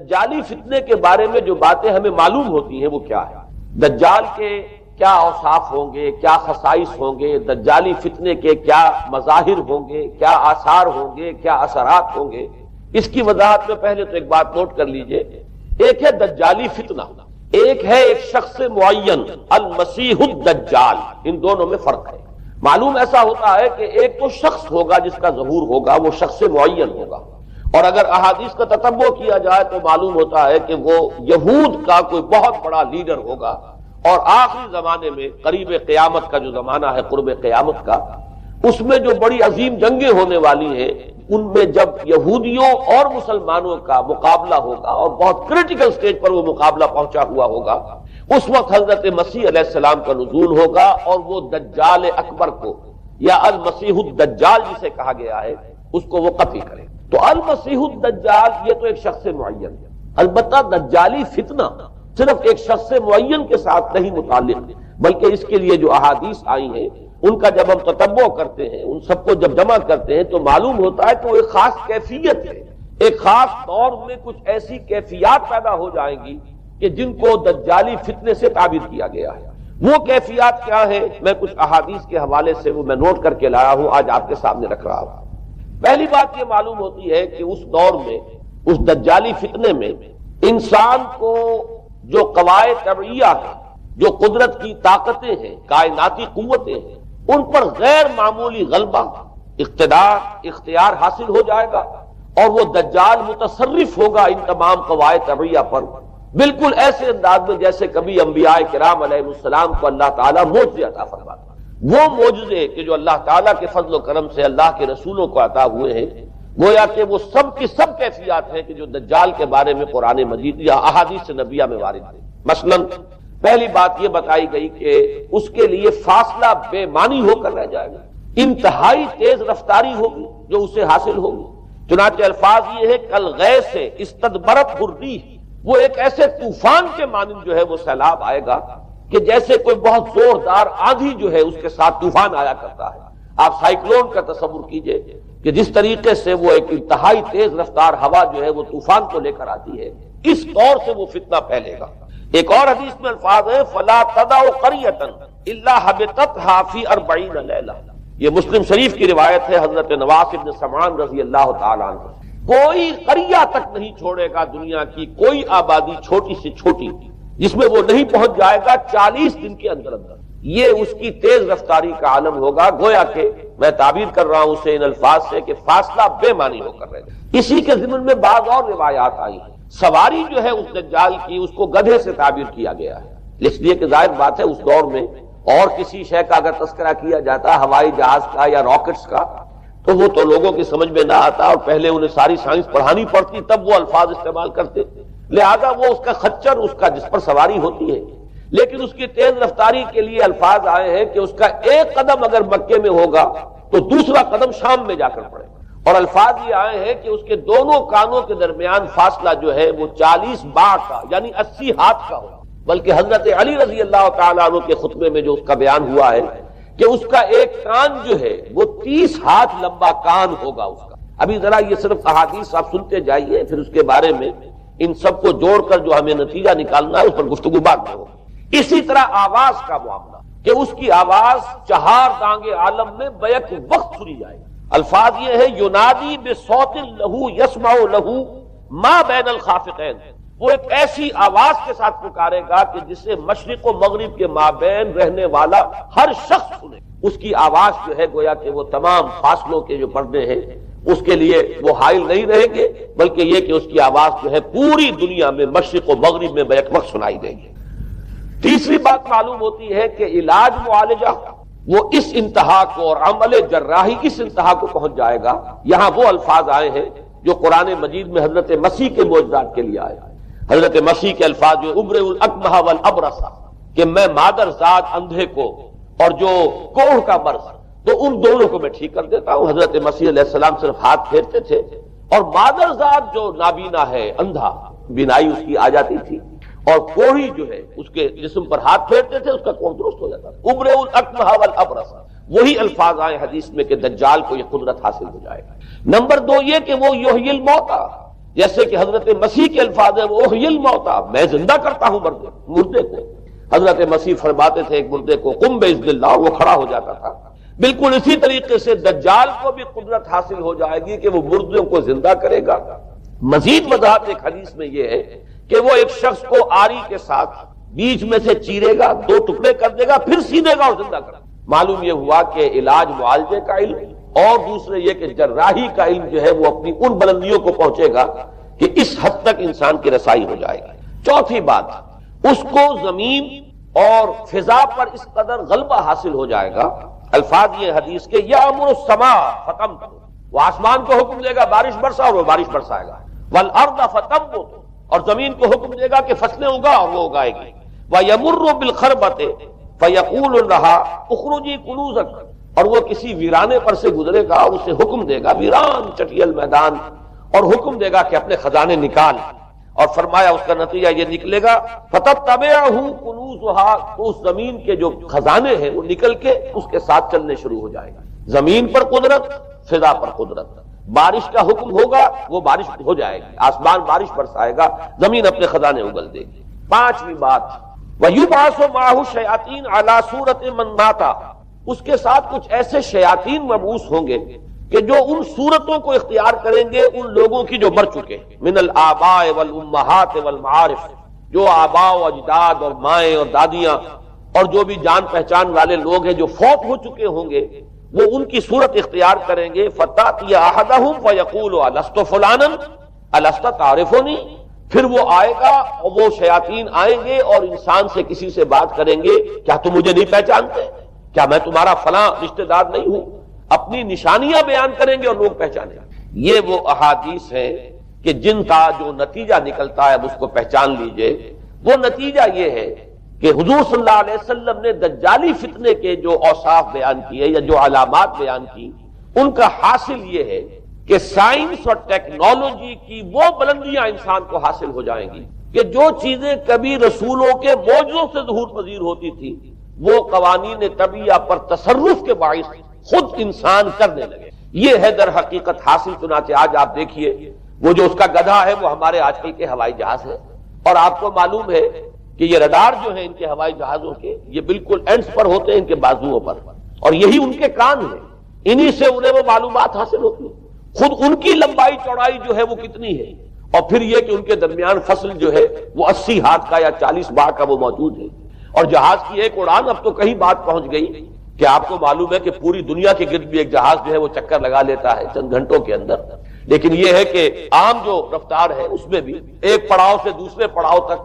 دجالی فتنے کے بارے میں جو باتیں ہمیں معلوم ہوتی ہیں وہ کیا ہے؟ دجال کے کیا اوصاف ہوں گے، کیا خصائص ہوں گے، دجالی فتنے کے کیا مظاہر ہوں گے، کیا آثار ہوں گے، کیا اثرات ہوں گے، اس کی وضاحت میں پہلے تو ایک بات نوٹ کر لیجئے۔ ایک ہے دجالی فتنہ، ایک ہے ایک شخص معین المسیح الدجال، ان دونوں میں فرق ہے۔ معلوم ایسا ہوتا ہے کہ ایک تو شخص ہوگا جس کا ظہور ہوگا، وہ شخص معین ہوگا، اور اگر احادیث کا تتبع کیا جائے تو معلوم ہوتا ہے کہ وہ یہود کا کوئی بہت بڑا لیڈر ہوگا، اور آخری زمانے میں قریب قیامت کا جو زمانہ ہے، قرب قیامت کا، اس میں جو بڑی عظیم جنگیں ہونے والی ہیں، ان میں جب یہودیوں اور مسلمانوں کا مقابلہ ہوگا اور بہت کریٹیکل سٹیج پر وہ مقابلہ پہنچا ہوا ہوگا، اس وقت حضرت مسیح علیہ السلام کا نزول ہوگا، اور وہ دجال اکبر کو یا المسیح الدجال جسے کہا گیا ہے اس کو وہ قتل کرے۔ تو المسیح الدجال یہ تو ایک شخص معین ہے۔ البتہ دجالی فتنہ صرف ایک شخص معین کے ساتھ نہیں متعلق، بلکہ اس کے لیے جو احادیث آئی ہیں ان کا جب ہم تتبع کرتے ہیں، ان سب کو جب جمع کرتے ہیں تو معلوم ہوتا ہے کہ وہ ایک خاص کیفیت ہے، ایک خاص دور میں کچھ ایسی کیفیات پیدا ہو جائیں گی کہ جن کو دجالی فتنے سے تعبیر کیا گیا ہے۔ وہ کیفیات کیا ہے؟ میں کچھ احادیث کے حوالے سے وہ میں نوٹ کر کے لایا ہوں، آج آپ کے سامنے رکھ رہا ہوں۔ پہلی بات یہ معلوم ہوتی ہے کہ اس دور میں، اس دجالی فتنے میں، انسان کو جو قواعد طبعیہ ہیں، جو قدرت کی طاقتیں ہیں، کائناتی قوتیں ہیں، ان پر غیر معمولی غلبہ، اقتدار، اختیار حاصل ہو جائے گا، اور وہ دجال متصرف ہوگا ان تمام قواعد طبعیہ پر، بالکل ایسے انداز میں جیسے کبھی انبیاء کرام علیہ السلام کو اللہ تعالیٰ معجزے عطا فرماتا۔ وہ معجزے کہ جو اللہ تعالیٰ کے فضل و کرم سے اللہ کے رسولوں کو عطا ہوئے ہیں، گویا کہ وہ سب کی سب کیفیات ہیں کہ جو دجال کے بارے میں قرآن مجید یا احادیث نبیہ میں وارد ہیں۔ مثلاً پہلی بات یہ بتائی گئی کہ اس کے لیے فاصلہ بے معنی ہو کر رہ جائے گا، انتہائی تیز رفتاری ہوگی جو اسے حاصل ہوگی۔ چنانچہ الفاظ یہ ہے کالغیث استدبرت الريح، وہ ایک ایسے طوفان کے مانند جو ہے وہ سیلاب آئے گا کہ جیسے کوئی بہت زوردار آندھی جو ہے اس کے ساتھ طوفان آیا کرتا ہے۔ آپ سائیکلون کا تصور کیجئے کہ جس طریقے سے وہ ایک انتہائی تیز رفتار ہوا جو ہے وہ طوفان کو لے کر آتی ہے، اس طور سے وہ فتنہ پھیلے گا۔ ایک اور حدیث میں الفاظ ہے فَلَا تَدَعُ قَرْيَةً إِلَّا حَبِطَتْهَا فِي 40 لَيْلَةً، یہ مسلم شریف کی روایت ہے حضرت نواس بن سمعان رضی اللہ تعالیٰ عنہ۔ کوئی قریہ تک نہیں چھوڑے گا دنیا کی کوئی آبادی چھوٹی سے چھوٹی جس میں وہ نہیں پہنچ جائے گا 40 دن کے اندر اندر۔ یہ اس کی تیز رفتاری کا عالم ہوگا، گویا کہ میں تعبیر کر رہا ہوں اسے ان الفاظ سے کہ فاصلہ بے معنی ہو کر رہے گا۔ اسی کے ضمن میں بعض اور روایات آئی ہیں۔ سواری جو ہے اس دجال کی، اس کو گدھے سے تعبیر کیا گیا ہے، اس لیے کہ ظاہر بات ہے اس دور میں اور کسی شے کا اگر تذکرہ کیا جاتا ہوائی جہاز کا یا راکٹس کا تو وہ تو لوگوں کی سمجھ میں نہ آتا، اور پہلے انہیں ساری سائنس پڑھانی پڑتی تب وہ الفاظ استعمال کرتے، لہذا وہ اس کا خچر، اس کا جس پر سواری ہوتی ہے، لیکن اس کی تیز رفتاری کے لیے الفاظ آئے ہیں کہ اس کا ایک قدم اگر مکے میں ہوگا تو دوسرا قدم شام میں جا کر پڑے گا، اور الفاظ یہ آئے ہیں کہ اس کے دونوں کانوں کے درمیان فاصلہ جو ہے وہ 40 باع کا یعنی 80 ہاتھ کا ہوگا۔ بلکہ حضرت علی رضی اللہ تعالیٰ عنہ کے خطبے میں جو اس کا بیان ہوا ہے کہ اس کا ایک کان جو ہے وہ 30 ہاتھ لمبا کان ہوگا اس کا۔ ابھی ذرا یہ صرف احادیث آپ سنتے جائیے، پھر اس کے بارے میں ان سب کو جوڑ کر جو ہمیں نتیجہ نکالنا ہے اس پر گفتگو بعد میں ہوگی۔ اسی طرح آواز کا معاملہ کہ اس کی آواز 4 دانگ عالم میں بیک وقت سنی جائے گی۔ الفاظ یہ ہے ینادی بصوت لہو یسمع لہو ما بین الخافقین، وہ ایک ایسی آواز کے ساتھ پکارے گا کہ جسے مشرق و مغرب کے مابین رہنے والا ہر شخص سنے۔ اس کی آواز جو ہے گویا کہ وہ تمام فاصلوں کے جو پردے ہیں اس کے لیے وہ حائل نہیں رہیں گے، بلکہ یہ کہ اس کی آواز جو ہے پوری دنیا میں مشرق و مغرب میں بیک وقت سنائی دے گی۔ تیسری بات معلوم ہوتی ہے کہ علاج معالجہ وہ اس انتہا کو اور عمل جراحی اس انتہا کو پہنچ جائے گا۔ یہاں وہ الفاظ آئے ہیں جو قرآن مجید میں حضرت مسیح کے معجزات کے لیے آئے ہیں۔ حضرت مسیح کے الفاظ جو ابرئ الاکمہ والابرص، کہ میں مادر ذات اندھے کو اور جو کوڑھ کا مرض تو ان دونوں کو میں ٹھیک کر دیتا ہوں۔ حضرت مسیح علیہ السلام صرف ہاتھ پھیرتے تھے اور مادر ذات جو نابینا ہے، اندھا، بینائی اس کی آ جاتی تھی، اور کوڑھی جو ہے اس کے جسم پر ہاتھ پھیرتے تھے، اس کا کوڑھ درست ہو جاتا تھا۔ ابرئ الاکمہ والابرص، وہی الفاظ آئے حدیث میں کہ دجال کو یہ قدرت حاصل ہو جائے گا۔ نمبر 2 یہ کہ وہ یحیی الموتیٰ، جیسے کہ حضرت مسیح کے الفاظ ہیں وہ احیی الموتیٰ، میں زندہ کرتا ہوں مردے کو۔ حضرت مسیح فرماتے تھے ایک مردے کو قم باذن اللہ، وہ کھڑا ہو جاتا تھا۔ بالکل اسی طریقے سے دجال کو بھی قدرت حاصل ہو جائے گی کہ وہ مردوں کو زندہ کرے گا۔ مزید وضاحت ایک حدیث میں یہ ہے کہ وہ ایک شخص کو آری کے ساتھ بیچ میں سے چیرے گا، دو ٹکڑے کر دے گا، پھر سینے گا اور زندہ کرے گا۔ معلوم یہ ہوا کہ علاج معالجے کا علم اور دوسرے یہ کہ جراحی کا علم جو ہے وہ اپنی ان بلندیوں کو پہنچے گا کہ اس حد تک انسان کی رسائی ہو جائے گی۔ چوتھی بات، اس کو زمین اور فضا پر اس قدر غلبہ حاصل ہو جائے گا، الفاظ یہ حدیث کے یامر السماء فتمطر، وہ آسمان کو حکم دے گا بارش برسا اور وہ بارش برسائے گا، والارض فتنبت، اور زمین کو حکم دے گا کہ فصلیں اگا اور وہ اگائے گی، ویمر بالخربۃ فیقول لها اخرجی کنوزک، اور وہ کسی ویرانے پر سے گزرے گا اور اسے حکم دے گا، ویران چٹیل میدان، اور حکم دے گا کہ اپنے خزانے نکال، اور فرمایا اس کا نتیجہ یہ نکلے گا فتتبعہ کنوزها، تو اس زمین کے جو خزانے ہیں وہ نکل کے اس کے ساتھ چلنے شروع ہو جائے گا۔ زمین پر قدرت، فضا پر قدرت، بارش کا حکم ہوگا وہ بارش ہو جائے گی، آسمان بارش برسائے گا، زمین اپنے خزانے اگل دے گی۔ پانچویں بات، وَيُبْعَثُ مَعَهُ الشَّيَاطِينُ عَلَى صُورَةٍ مَّن مَاتَ، اس کے ساتھ کچھ ایسے شیاطین مبعوث ہوں گے کہ جو ان صورتوں کو اختیار کریں گے ان لوگوں کی جو مر چکے، من الآباء والامہات والمعارف، جو آباء و اجداد اور مائیں اور دادیاں اور جو بھی جان پہچان والے لوگ ہیں جو فوت ہو چکے ہوں گے، وہ ان کی صورت اختیار کریں گے۔ فَتَأْتِيَ أَحَدَهُمْ فَيَقُولُ أَلَسْتُ فُلَانًا أَلَسْتَ تَعْرِفُنِي، پھر وہ آئے گا اور وہ شیاطین آئیں گے اور انسان سے کسی سے بات کریں گے، کیا تم مجھے نہیں پہچانتے؟ کیا میں تمہارا فلاں رشتہ دار نہیں ہوں؟ اپنی نشانیاں بیان کریں گے اور لوگ پہچانیں گے۔ یہ وہ احادیث ہیں کہ جن کا جو نتیجہ نکلتا ہے اب اس کو پہچان لیجئے۔ وہ نتیجہ یہ ہے کہ حضور صلی اللہ علیہ وسلم نے دجالی فتنے کے جو اوصاف بیان کیے یا جو علامات بیان کی، ان کا حاصل یہ ہے کہ سائنس اور ٹیکنالوجی کی وہ بلندیاں انسان کو حاصل ہو جائیں گی کہ جو چیزیں کبھی رسولوں کے معجزوں سے ظہور پذیر ہوتی تھی، وہ قوانین طبیعہ پر تصرف کے باعث خود انسان کرنے لگے۔ یہ ہے در حقیقت حاصل۔ چنانچہ آج آپ دیکھیے وہ جو اس کا گدھا ہے وہ ہمارے آج کل کے ہوائی جہاز ہے، اور آپ کو معلوم ہے کہ یہ رڈار جو ہے ان کے ہوائی جہازوں کے، یہ بالکل اینڈز پر ہوتے ہیں ان کے بازوؤں پر، اور یہی ان کے کان ہیں، انہی سے انہیں وہ معلومات حاصل ہوتی ہیں۔ خود ان کی لمبائی چوڑائی جو ہے وہ کتنی ہے، اور پھر یہ کہ ان کے درمیان فصل جو ہے وہ 80 ہاتھ کا یا 40 بار کا وہ موجود ہے، اور جہاز کی ایک اڑان اب تو کہیں بات پہنچ گئی کہ آپ کو معلوم ہے کہ پوری دنیا کے گرد بھی ایک جہاز جو ہے وہ چکر لگا لیتا ہے چند گھنٹوں کے اندر۔ لیکن یہ ہے کہ عام جو رفتار ہے اس میں بھی ایک پڑاؤ سے دوسرے پڑاؤ تک،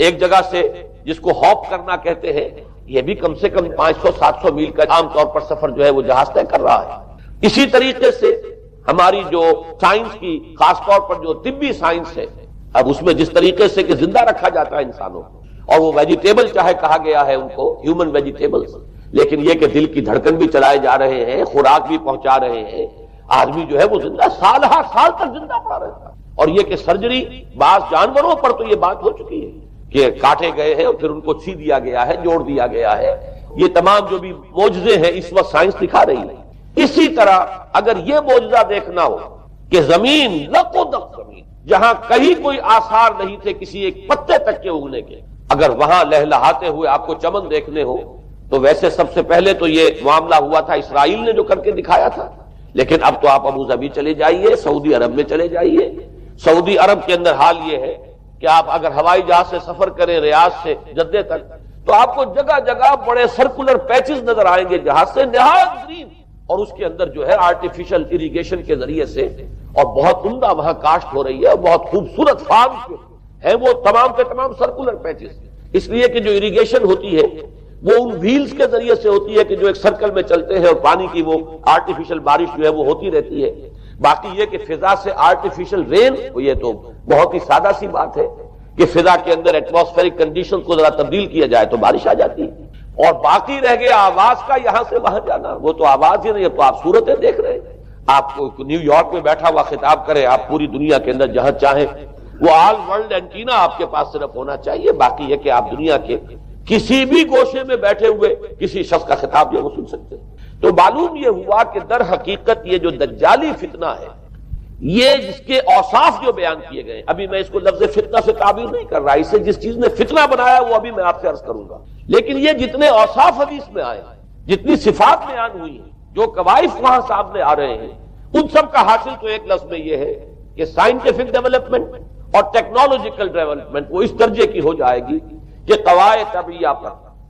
ایک جگہ سے جس کو ہاپ کرنا کہتے ہیں، یہ بھی کم سے کم 500-700 میل کا عام طور پر سفر جو ہے وہ جہاز طے کر رہا ہے۔ اسی طریقے سے ہماری جو سائنس کی، خاص طور پر جو طبی سائنس ہے، اب اس میں جس طریقے سے کہ زندہ رکھا جاتا ہے انسانوں کو، اور وہ ویجیٹیبل چاہے کہا گیا ہے ان کو ہیومن ویجیٹیبلز، لیکن یہ کہ دل کی دھڑکن بھی چلائے جا رہے ہیں، خوراک بھی پہنچا رہے ہیں، آدمی جو ہے وہ زندہ سال ہر سال تک زندہ پڑا رہتا ہے۔ اور یہ کہ سرجری بعض جانوروں پر تو یہ بات ہو چکی ہے کہ کاٹے گئے ہیں اور پھر ان کو سی دیا گیا ہے، جوڑ دیا گیا ہے۔ یہ تمام جو بھی معجزے ہیں اس وقت سائنس دکھا رہی ہے۔ اسی طرح اگر یہ معجزہ دیکھنا ہو کہ زمین لقدق زمین، جہاں کہیں کوئی آثار نہیں تھے کسی ایک پتے تک کے اگنے کے، اگر وہاں لہلہاتے ہوئے آپ کو چمن دیکھنے ہو، تو ویسے سب سے پہلے تو یہ معاملہ ہوا تھا اسرائیل نے جو کر کے دکھایا تھا، لیکن اب تو آپ ابو ظبی چلے جائیے، سعودی عرب میں چلے جائیے۔ سعودی عرب کے اندر حال یہ ہے کہ آپ اگر ہوائی جہاز سے سفر کریں ریاض سے جدہ تک، تو آپ کو جگہ جگہ بڑے سرکولر پیچز نظر آئیں گے جہاز سے، نہایت گرین، اور اس کے اندر جو ہے آرٹیفیشل اریگیشن کے ذریعے سے، اور بہت عمدہ وہاں کاشت ہو رہی ہے، اور بہت خوبصورت فارم ہیں وہ تمام کے تمام سرکولر پیچز، اس لیے کہ جو اریگیشن ہوتی ہے وہ ان ویلز کے ذریعے سے ہوتی ہے کہ جو ایک سرکل میں چلتے ہیں، اور پانی کی وہ آرٹیفیشل بارش جو ہے وہ ہوتی رہتی ہے۔ باقی یہ کہ فضا سے آرٹیفیشل رین، یہ تو بہت ہی سادہ سی بات ہے کہ فضا کے اندر ایٹماسفیرک کنڈیشن کو ذرا تبدیل کیا جائے تو بارش آ جاتی ہے۔ اور باقی رہ گیا آواز کا یہاں سے وہاں جانا، وہ تو آواز ہی نہیں، تو آپ صورتیں دیکھ رہے ہیں۔ آپ کو نیو یارک میں بیٹھا ہوا خطاب کرے، آپ پوری دنیا کے اندر جہاں چاہیں، وہ آل ورلڈ اینٹینا آپ کے پاس صرف ہونا چاہیے۔ باقی یہ کہ آپ دنیا کے کسی بھی گوشے میں بیٹھے ہوئے کسی شخص کا خطاب جو وہ سن سکتے ہیں۔ تو معلوم یہ ہوا کہ در حقیقت یہ جو دجالی فتنہ ہے یہ جس کے اوصاف جو بیان کیے گئے، ابھی میں اس کو لفظ فتنہ سے تعبیر نہیں کر رہا، اسے جس چیز نے فتنہ بنایا وہ ابھی میں آپ سے عرض کروں گا، لیکن یہ جتنے اوصاف حدیث میں آئے ہیں، جتنی صفات بیان ہوئی ہیں، جو کوائف وہاں سامنے آ رہے ہیں، ان سب کا حاصل تو ایک لفظ میں یہ ہے کہ سائنٹیفک ڈیولپمنٹ اور ٹیکنالوجیکل ڈیولپمنٹ وہ اس درجے کی ہو جائے گی کہ قواعد طبیعیہ پر،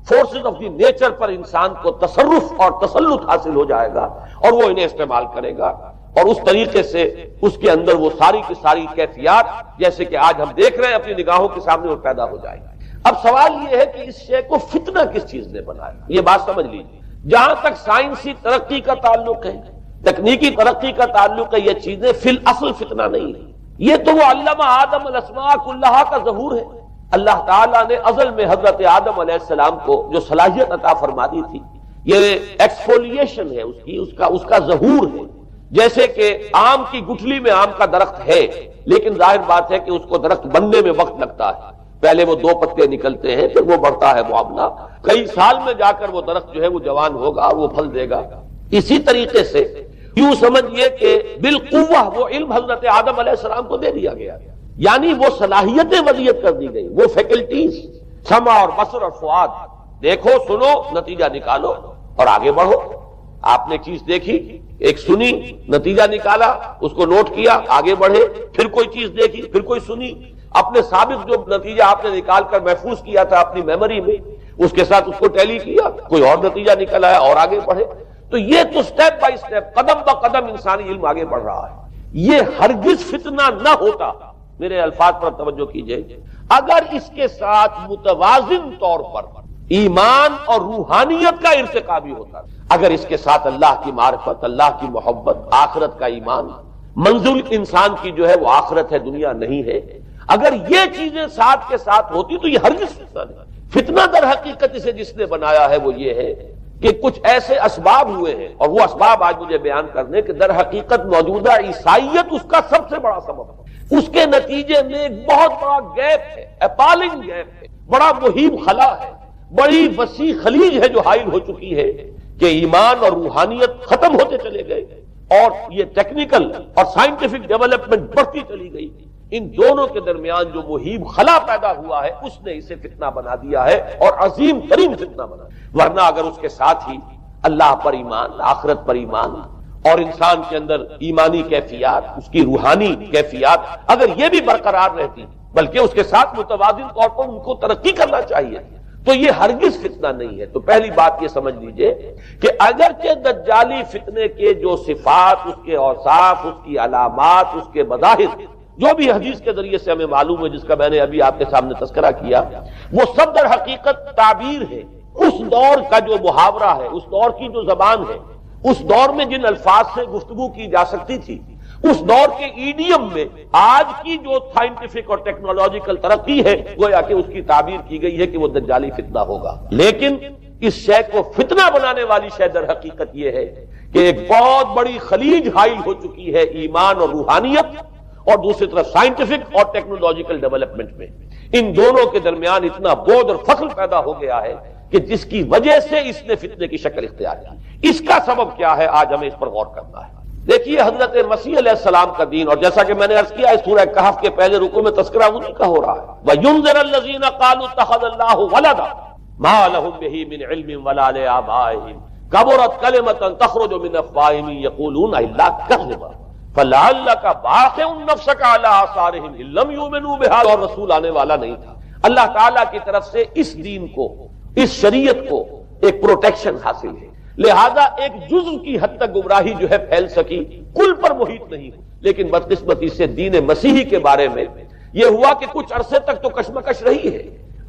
فورسز آف دی نیچر پر انسان کو تصرف اور تسلط حاصل ہو جائے گا اور وہ انہیں استعمال کرے گا، اور اس طریقے سے اس کے اندر وہ ساری کی ساری کیفیات جیسے کہ آج ہم دیکھ رہے ہیں اپنی نگاہوں کے سامنے وہ پیدا ہو جائے گی۔ اب سوال یہ ہے کہ اس شے کو فتنہ کس چیز نے بنایا، یہ بات سمجھ لیجیے۔ جہاں تک سائنسی ترقی کا تعلق ہے، تکنیکی ترقی کا تعلق ہے، یہ چیزیں فی الاصل فتنہ نہیں ہے، یہ تو وہ علم آدم الاسماء کلہا کا ظہور ہے۔ اللہ تعالیٰ نے ازل میں حضرت آدم علیہ السلام کو جو صلاحیت عطا فرما دی تھی، یہ ایکسفولیشن ہے اس کا ظہور ہے۔ جیسے کہ آم کی گٹھلی میں آم کا درخت ہے، لیکن ظاہر بات ہے کہ اس کو درخت بننے میں وقت لگتا ہے، پہلے وہ 2 پتے نکلتے ہیں، پھر وہ بڑھتا ہے معاملہ، کئی سال میں جا کر وہ درخت جو ہے وہ جوان ہوگا اور وہ پھل دے گا۔ اسی طریقے سے یوں سمجھیے کہ بالقوہ وہ علم حضرت آدم علیہ السلام کو دے دیا گیا، یعنی وہ صلاحیتیں وضعیت کر دی گئی، وہ فیکلٹیز، سمع اور بصر اور فؤاد، دیکھو سنو نتیجہ نکالو اور آگے بڑھو۔ آپ نے چیز دیکھی، ایک سنی، نتیجہ نکالا، اس کو نوٹ کیا، آگے بڑھے، پھر کوئی چیز دیکھی، پھر کوئی سنی، اپنے سابق جو نتیجہ آپ نے نکال کر محفوظ کیا تھا اپنی میموری میں، اس کے ساتھ اس کو ٹیلی کیا، کوئی اور نتیجہ نکل آیا اور آگے بڑھے۔ تو یہ تو سٹیپ بائی سٹیپ، قدم با قدم انسانی علم آگے بڑھ رہا ہے۔ یہ ہرگز فتنہ نہ ہوتا، میرے الفاظ پر توجہ کیجئے، اگر اس کے ساتھ متوازن طور پر ایمان اور روحانیت کا ارتقا بھی ہوتا، اگر اس کے ساتھ اللہ کی معرفت، اللہ کی محبت، آخرت کا ایمان، منزل انسان کی جو ہے وہ آخرت ہے، دنیا نہیں ہے، اگر یہ چیزیں ساتھ کے ساتھ ہوتی تو یہ ہرگز فتنہ نہیں۔ فتنہ در حقیقت اسے جس نے بنایا ہے وہ یہ ہے کہ کچھ ایسے اسباب ہوئے ہیں، اور وہ اسباب آج مجھے بیان کرنے کہ در حقیقت موجودہ عیسائیت اس کا سب سے بڑا سبب ہے۔ اس کے نتیجے میں ایک بہت بڑا گیپ ہے، اپالنگ گیپ ہے، بڑا مہیب خلا ہے، بڑی وسیع خلیج ہے جو حائل ہو چکی ہے کہ ایمان اور روحانیت ختم ہوتے چلے گئے اور یہ ٹیکنیکل اور سائنٹیفک ڈیولپمنٹ بڑھتی چلی گئی۔ ان دونوں کے درمیان جو مہیب خلا پیدا ہوا ہے اس نے اسے فتنہ بنا دیا ہے، اور عظیم ترین فتنہ بنا دیا۔ ورنہ اگر اس کے ساتھ ہی اللہ پر ایمان، آخرت پر ایمان، اور انسان کے اندر ایمانی کیفیات، اس کی روحانی کیفیات اگر یہ بھی برقرار رہتی، بلکہ اس کے ساتھ متوازن طور پر ان کو ترقی کرنا چاہیے، تو یہ ہرگز فتنہ نہیں ہے۔ تو پہلی بات یہ سمجھ لیجئے کہ اگرچہ دجالی فتنے کے جو صفات، اس کے اوصاف، اس کی علامات، اس کے مظاہر جو بھی حدیث کے ذریعے سے ہمیں معلوم ہے، جس کا میں نے ابھی آپ کے سامنے تذکرہ کیا، وہ سب در حقیقت تعبیر ہے اس دور کا جو محاورہ ہے، اس دور کی جو زبان ہے، اس دور میں جن الفاظ سے گفتگو کی جا سکتی تھی، اس دور کے ایڈیم میں آج کی جو سائنٹیفک اور ٹیکنالوجیکل ترقی ہے گویا کہ اس کی تعبیر کی گئی ہے کہ وہ دجالی فتنہ ہوگا۔ لیکن اس شے کو فتنہ بنانے والی شے در حقیقت یہ ہے کہ ایک بہت بڑی خلیج حائل ہو چکی ہے ایمان اور روحانیت، اور دوسری طرف سائنٹیفک اور ٹیکنالوجیکل ڈیولپمنٹ میں ان دونوں کے درمیان اتنا بود اور فصل پیدا ہو گیا ہے کہ جس کی وجہ سے اس نے فتنے کی شکل اختیار کی۔ اس کا سبب کیا ہے، آج ہمیں اس پر غور کرنا ہے۔ دیکھیے حضرت مسیح علیہ السلام کا دین، اور جیسا کہ میں نے عرض کیا اس سورہ کہف کے پہلے رکوع میں تذکرہ انہی کا ہو رہا ہے، وَيُنذِرَ الَّذِينَ قَالُوا اتَّخَذَ اللَّهُ وَلَدًا مَا لَهُم بِهِ مِنْ عِلْمٍ وَلَا لِآبَائِهِمْ كَبُرَتْ كَلِمَةً تَخْرُجُ مِنْ أَفْوَاهِهِمْ يَقُولُونَ إِلَّا كَذِبًا فَلَعَلَّكَ بَاخِعٌ نَفْسَكَ عَلَىٰ آثَارِهِمْ إِن لَّمْ يُؤْمِنُوا بِهَٰذَا، اور رسول آنے والا نہیں تھا۔ اللہ تعالیٰ کی طرف سے اس دین کو، اس شریعت کو ایک پروٹیکشن حاصل ہے، لہذا ایک جزء کی حد تک گمراہی جو ہے پھیل سکی، کل پر محیط نہیں ہوئی۔ لیکن بدقسمتی سے دین مسیحی کے بارے میں یہ ہوا کہ کچھ عرصے تک تو کشمکش رہی ہے۔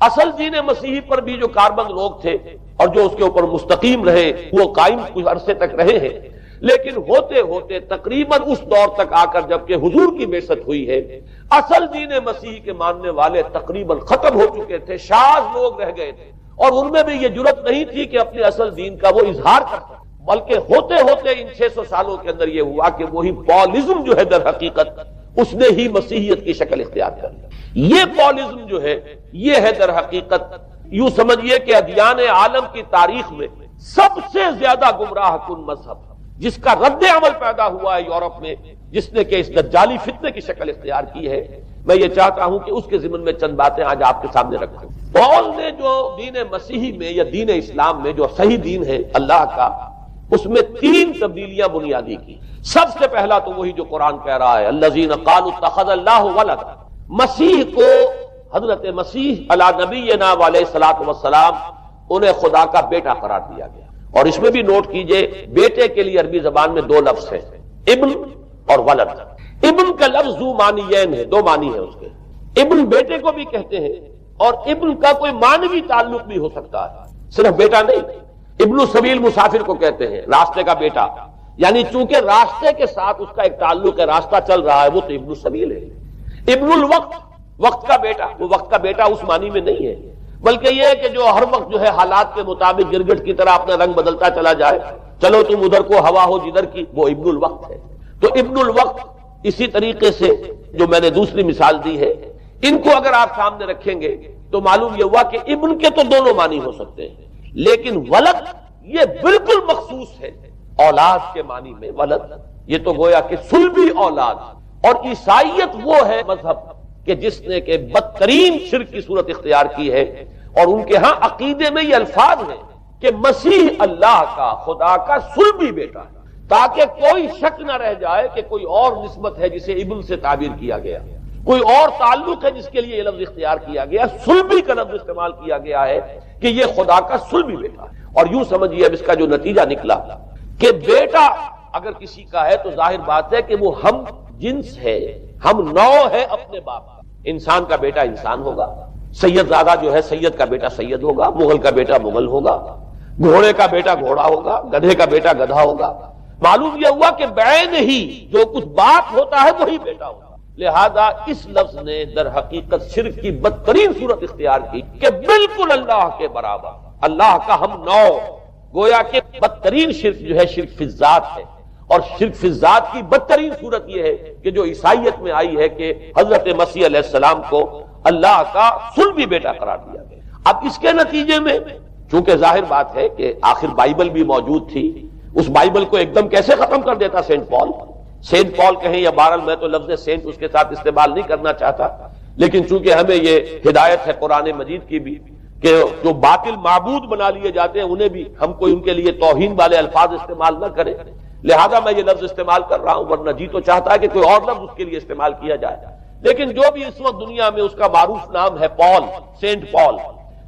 اصل دین مسیحی پر بھی جو کاربند لوگ تھے اور جو اس کے اوپر مستقیم رہے، وہ قائم کچھ عرصے تک رہے ہیں، لیکن ہوتے ہوتے تقریباً اس دور تک آ کر جب کہ حضور کی بعثت ہوئی ہے، اصل دین مسیحی کے ماننے والے تقریباً ختم ہو چکے تھے، شاذ لوگ رہ گئے تھے، اور ان میں بھی یہ جرت نہیں تھی کہ اپنے اصل دین کا وہ اظہار کر سکتے، بلکہ ہوتے ہوتے ان 600 سالوں کے اندر یہ ہوا کہ وہی پالزم جو ہے در حقیقت اس نے ہی مسیحیت کی شکل اختیار کر لی۔ یہ پالزم جو ہے یہ ہے در حقیقت، یوں سمجھیے کہ ادیان عالم کی تاریخ میں سب سے زیادہ گمراہ کن مذہب، جس کا رد عمل پیدا ہوا ہے یورپ میں، جس نے کہ اس دجالی فتنے کی شکل اختیار کی ہے، میں یہ چاہتا ہوں کہ اس کے ضمن میں چند باتیں آج آپ کے سامنے رکھوں۔ پال نے جو دین مسیحی میں یا دین اسلام میں جو صحیح دین ہے اللہ کا، اس میں 3 تبدیلیاں بنیادی کی۔ سب سے پہلا تو وہی جو قرآن کہہ رہا ہے الذین قالوا اتخذ اللہ ولدا، مسیح کو، حضرت مسیح علی نبینا علیہ الصلوۃ والسلام، انہیں خدا کا بیٹا قرار دیا گیا۔ اور اس میں بھی نوٹ کیجئے بیٹے کے لیے عربی زبان میں 2 لفظ ہیں، ابن اور ولد۔ ابن کا لفظ ذو معنیین ہے، 2 معنی ہیں اس کے۔ ابن بیٹے کو بھی کہتے ہیں، اور ابن کا کوئی معنوی تعلق بھی ہو سکتا ہے، صرف بیٹا نہیں۔ ابن السبیل مسافر کو کہتے ہیں، راستے کا بیٹا، یعنی چونکہ راستے کے ساتھ اس کا ایک تعلق ہے، راستہ چل رہا ہے، وہ تو ابن السبیل ہے۔ ابن الوقت، وقت کا بیٹا، وہ وقت کا بیٹا اس معنی میں نہیں ہے، بلکہ یہ ہے کہ جو ہر وقت جو ہے حالات کے مطابق گرگٹ کی طرح اپنا رنگ بدلتا چلا جائے، چلو تم ادھر کو ہوا ہو جدھر کی، وہ ابن الوقت ہے۔ تو ابن الوقت، اسی طریقے سے جو میں نے دوسری مثال دی ہے، ان کو اگر آپ سامنے رکھیں گے تو معلوم یہ ہوا کہ ابن کے تو دونوں معنی ہو سکتے ہیں، لیکن ولد یہ بالکل مخصوص ہے اولاد کے معنی میں۔ ولد یہ تو گویا کہ صلبی اولاد، اور عیسائیت وہ ہے مذہب کہ جس نے کہ بدترین شرک کی صورت اختیار کی ہے، اور ان کے ہاں عقیدے میں یہ الفاظ ہیں کہ مسیح اللہ کا، خدا کا صلبی بیٹا ہے، تاکہ کوئی شک نہ رہ جائے کہ کوئی اور نسبت ہے جسے ابن سے تعبیر کیا گیا، کوئی اور تعلق ہے جس کے لیے یہ لفظ اختیار کیا گیا، صلبی کا لفظ استعمال کیا گیا ہے کہ یہ خدا کا صلبی بیٹا ہے۔ اور یوں سمجھیے اب اس کا جو نتیجہ نکلا کہ بیٹا اگر کسی کا ہے تو ظاہر بات ہے کہ وہ ہم جنس ہے، ہم نوع ہے اپنے باپ کا۔ انسان کا بیٹا انسان ہوگا، سید زادہ جو ہے سید کا بیٹا سید ہوگا، مغل کا بیٹا مغل ہوگا، گھوڑے کا بیٹا گھوڑا ہوگا، گدھے کا بیٹا گدھا ہوگا۔ معلوم یہ ہوا کہ بعین ہی جو کچھ باپ ہوتا ہے وہی بیٹا ہوتا ہے۔ لہذا اس لفظ نے در حقیقت شرک کی بدترین صورت اختیار کی کہ بالکل اللہ کے برابر، اللہ کا ہم نوع، گویا کہ بدترین شرک جو ہے شرک فی الذات ہے۔ اور شرک فی الذات کی بدترین صورت یہ ہے کہ جو عیسائیت میں آئی ہے کہ حضرت مسیح علیہ السلام کو اللہ کا صلبی بیٹا قرار دیا گیا۔ اب اس کے نتیجے میں چونکہ ظاہر بات ہے کہ آخر بائبل بھی موجود تھی، اس بائبل کو ایک دم کیسے ختم کر دیتا سینٹ پال؟ سینٹ پال کہیں یا بہرحال میں تو لفظ سینٹ اس کے ساتھ استعمال نہیں کرنا چاہتا، لیکن چونکہ ہمیں یہ ہدایت ہے قرآن مجید کی بھی کہ جو باطل معبود بنا لیے جاتے ہیں انہیں بھی ہم کوئی ان کے لیے توہین والے الفاظ استعمال نہ کریں، لہذا میں یہ لفظ استعمال کر رہا ہوں، ورنہ جی تو چاہتا ہے کہ کوئی اور لفظ اس کے لیے استعمال کیا جائے۔ لیکن جو بھی اس وقت دنیا میں اس کا معروف نام ہے پال، سینٹ پال،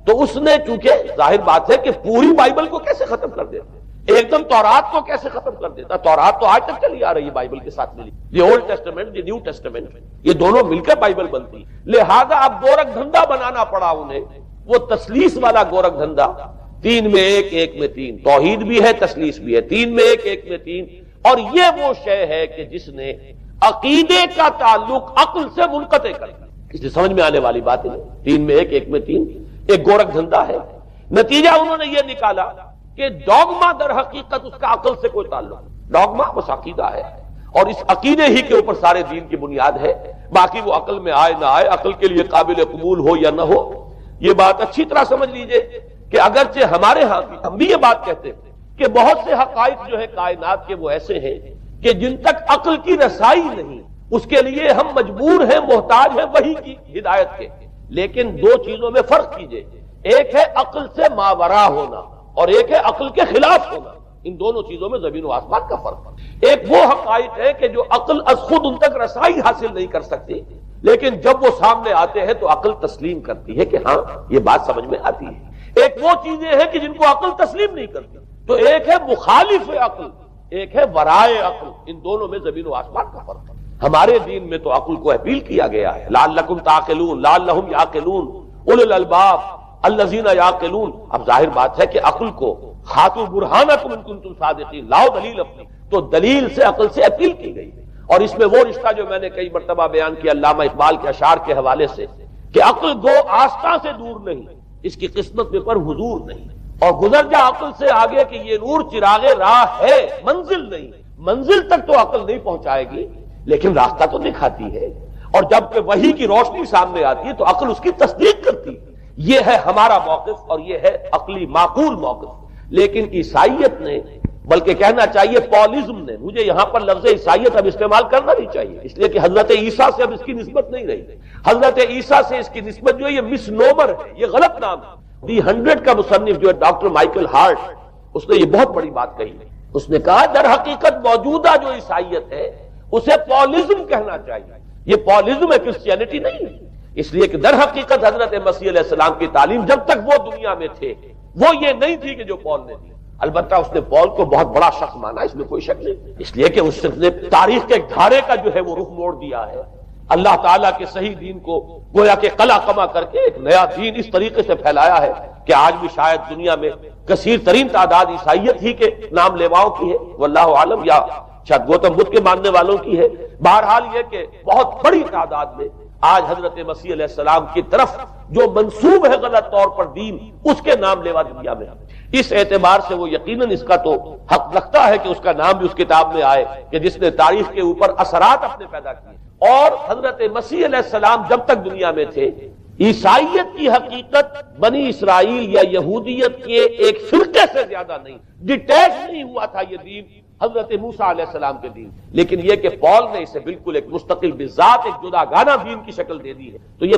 تو اس نے چونکہ ظاہر بات ہے کہ پوری بائبل کو کیسے ختم کر دیتا، ایک دم تورات کو کیسے ختم کر دیتا؟ تورات تو آج تک چلی آ رہی ہے بائبل کے ساتھ ملی، the old testament, the new testament, یہ دونوں مل کر بائبل بنتی۔ لہذا اب گورکھ دھندا بنانا پڑا انہیں، وہ تسلیس والا گورکھ دھندا، 3 میں 1 1 میں 3، توحید بھی ہے تسلیس بھی ہے، 3 میں 1 1 میں 3۔ اور یہ وہ شے ہے کہ جس نے عقیدے کا تعلق عقل سے منقطع کر دیا۔ اس لیے سمجھ میں آنے والی بات ہے، 3 میں 1 1 میں 3 ایک گورکھ دھندا ہے۔ نتیجہ انہوں نے یہ نکالا کہ ڈوگما در حقیقت اس کا عقل سے کوئی تعلق نہیں، ڈوگما بس عقیدہ ہے، اور اس عقیدے ہی کے اوپر سارے دین کی بنیاد ہے، باقی وہ عقل میں آئے نہ آئے، عقل کے لیے قابل قبول ہو یا نہ ہو۔ یہ بات اچھی طرح سمجھ لیجئے کہ اگرچہ ہمارے ہاں بھی ہم بھی یہ بات کہتے ہیں کہ بہت سے حقائق جو ہے کائنات کے وہ ایسے ہیں کہ جن تک عقل کی رسائی نہیں، اس کے لیے ہم مجبور ہیں، محتاج ہیں وحی کی ہدایت کے۔ لیکن 2 چیزوں میں فرق کیجئے، ایک ہے عقل سے ماورا ہونا اور ایک ہے عقل کے خلاف ہونا، ان دونوں چیزوں میں زمین و آسمان کا فرق۔ ایک وہ حقائق ہے کہ جو عقل از خود ان تک رسائی حاصل نہیں کر سکتی، لیکن جب وہ سامنے آتے ہیں تو عقل تسلیم کرتی ہے کہ ہاں یہ بات سمجھ میں آتی ہے۔ ایک وہ چیزیں ہیں کہ جن کو عقل تسلیم نہیں کرتی، تو ایک ہے مخالف عقل، ایک ہے ورائے عقل، ان دونوں میں زمین و آسمان کا فرق ہے۔ ہمارے دین میں تو عقل کو اپیل کیا گیا ہے، لعلکم تعقلون، لعلہم یعقلون، اولو الالباب الذین یعقلون۔ اب ظاہر بات ہے کہ عقل کو ہاتھو برہانکم ان کنتم صادقین، لاؤ دلیل اپنی، تو دلیل سے عقل سے اپیل کی گئی۔ اور اس میں وہ رشتہ جو میں نے کئی مرتبہ بیان کیا علامہ اقبال کے اشعار کے حوالے سے کہ عقل گو آستاں سے دور نہیں، اس کی قسمت میں پر حضور نہیں، اور گزر جا عقل سے آگے کہ یہ نور چراغ راہ ہے، منزل نہیں۔ منزل تک تو عقل نہیں پہنچائے گی لیکن راستہ تو دکھاتی ہے، اور جب کہ وحی کی روشنی سامنے آتی ہے تو عقل اس کی تصدیق کرتی ہے۔ یہ ہے ہمارا موقف اور یہ ہے عقلی معقول موقف۔ لیکن عیسائیت نے بلکہ کہنا چاہیے پالزم نے. مجھے یہاں پر لفظ عیسائیت اب استعمال کرنا نہیں چاہیے، اس لیے کہ حضرت عیسیٰ سے اب اس کی نسبت نہیں رہی. حضرت عیسیٰ سے اس کی نسبت جو ہے یہ مس نومر ہے، یہ غلط نام ہے. دی 100 کا مصنف جو ہے ڈاکٹر مائیکل ہارٹ، اس نے یہ بہت بڑی بات کہی. اس نے کہا در حقیقت موجودہ جو عیسائیت ہے اسے پالزم کہنا چاہیے. یہ پالزم ہے، کرسچینٹی نہیں ہے. اس لیے کہ در حقیقت حضرت مسیح علیہ السلام کی تعلیم جب تک وہ دنیا میں تھے وہ یہ نہیں تھی کہ جو پال نے دی. البتہ اس نے پال کو بہت بڑا شخص مانا، اس میں کوئی شک نہیں، اس لیے کہ اس نے تاریخ کے دھارے کا جو ہے وہ رخ موڑ دیا ہے. اللہ تعالیٰ کے صحیح دین کو گویا کہ قلع قمع کر کے ایک نیا دین اس طریقے سے پھیلایا ہے کہ آج بھی شاید دنیا میں کثیر ترین تعداد عیسائیت ہی کے نام لیواؤں کی ہے، واللہ عالم، یا شاید گوتم بدھ کے ماننے والوں کی ہے. بہرحال یہ کہ بہت بڑی تعداد میں آج حضرت مسیح علیہ السلام کی طرف جو منسوب ہے غلط طور پر دین، اس کے نام لیوا دنیا میں. اس اعتبار سے وہ یقیناً اس کا تو حق رکھتا ہے کہ اس کا نام بھی اس کتاب میں آئے کہ جس نے تاریخ کے اوپر اثرات اپنے پیدا کیے. اور حضرت مسیح علیہ السلام جب تک دنیا میں تھے عیسائیت کی حقیقت بنی اسرائیل یا یہودیت کے ایک فرقے سے زیادہ نہیں، ڈیٹیچ نہیں ہوا تھا یہ دین حضرت موسیٰ علیہ السلام کے دین. لیکن یہ کہ پال نے اسے بالکل ایک مستقل بذات ایک جداگانہ دین کی شکل دے دی ہے، تو یہ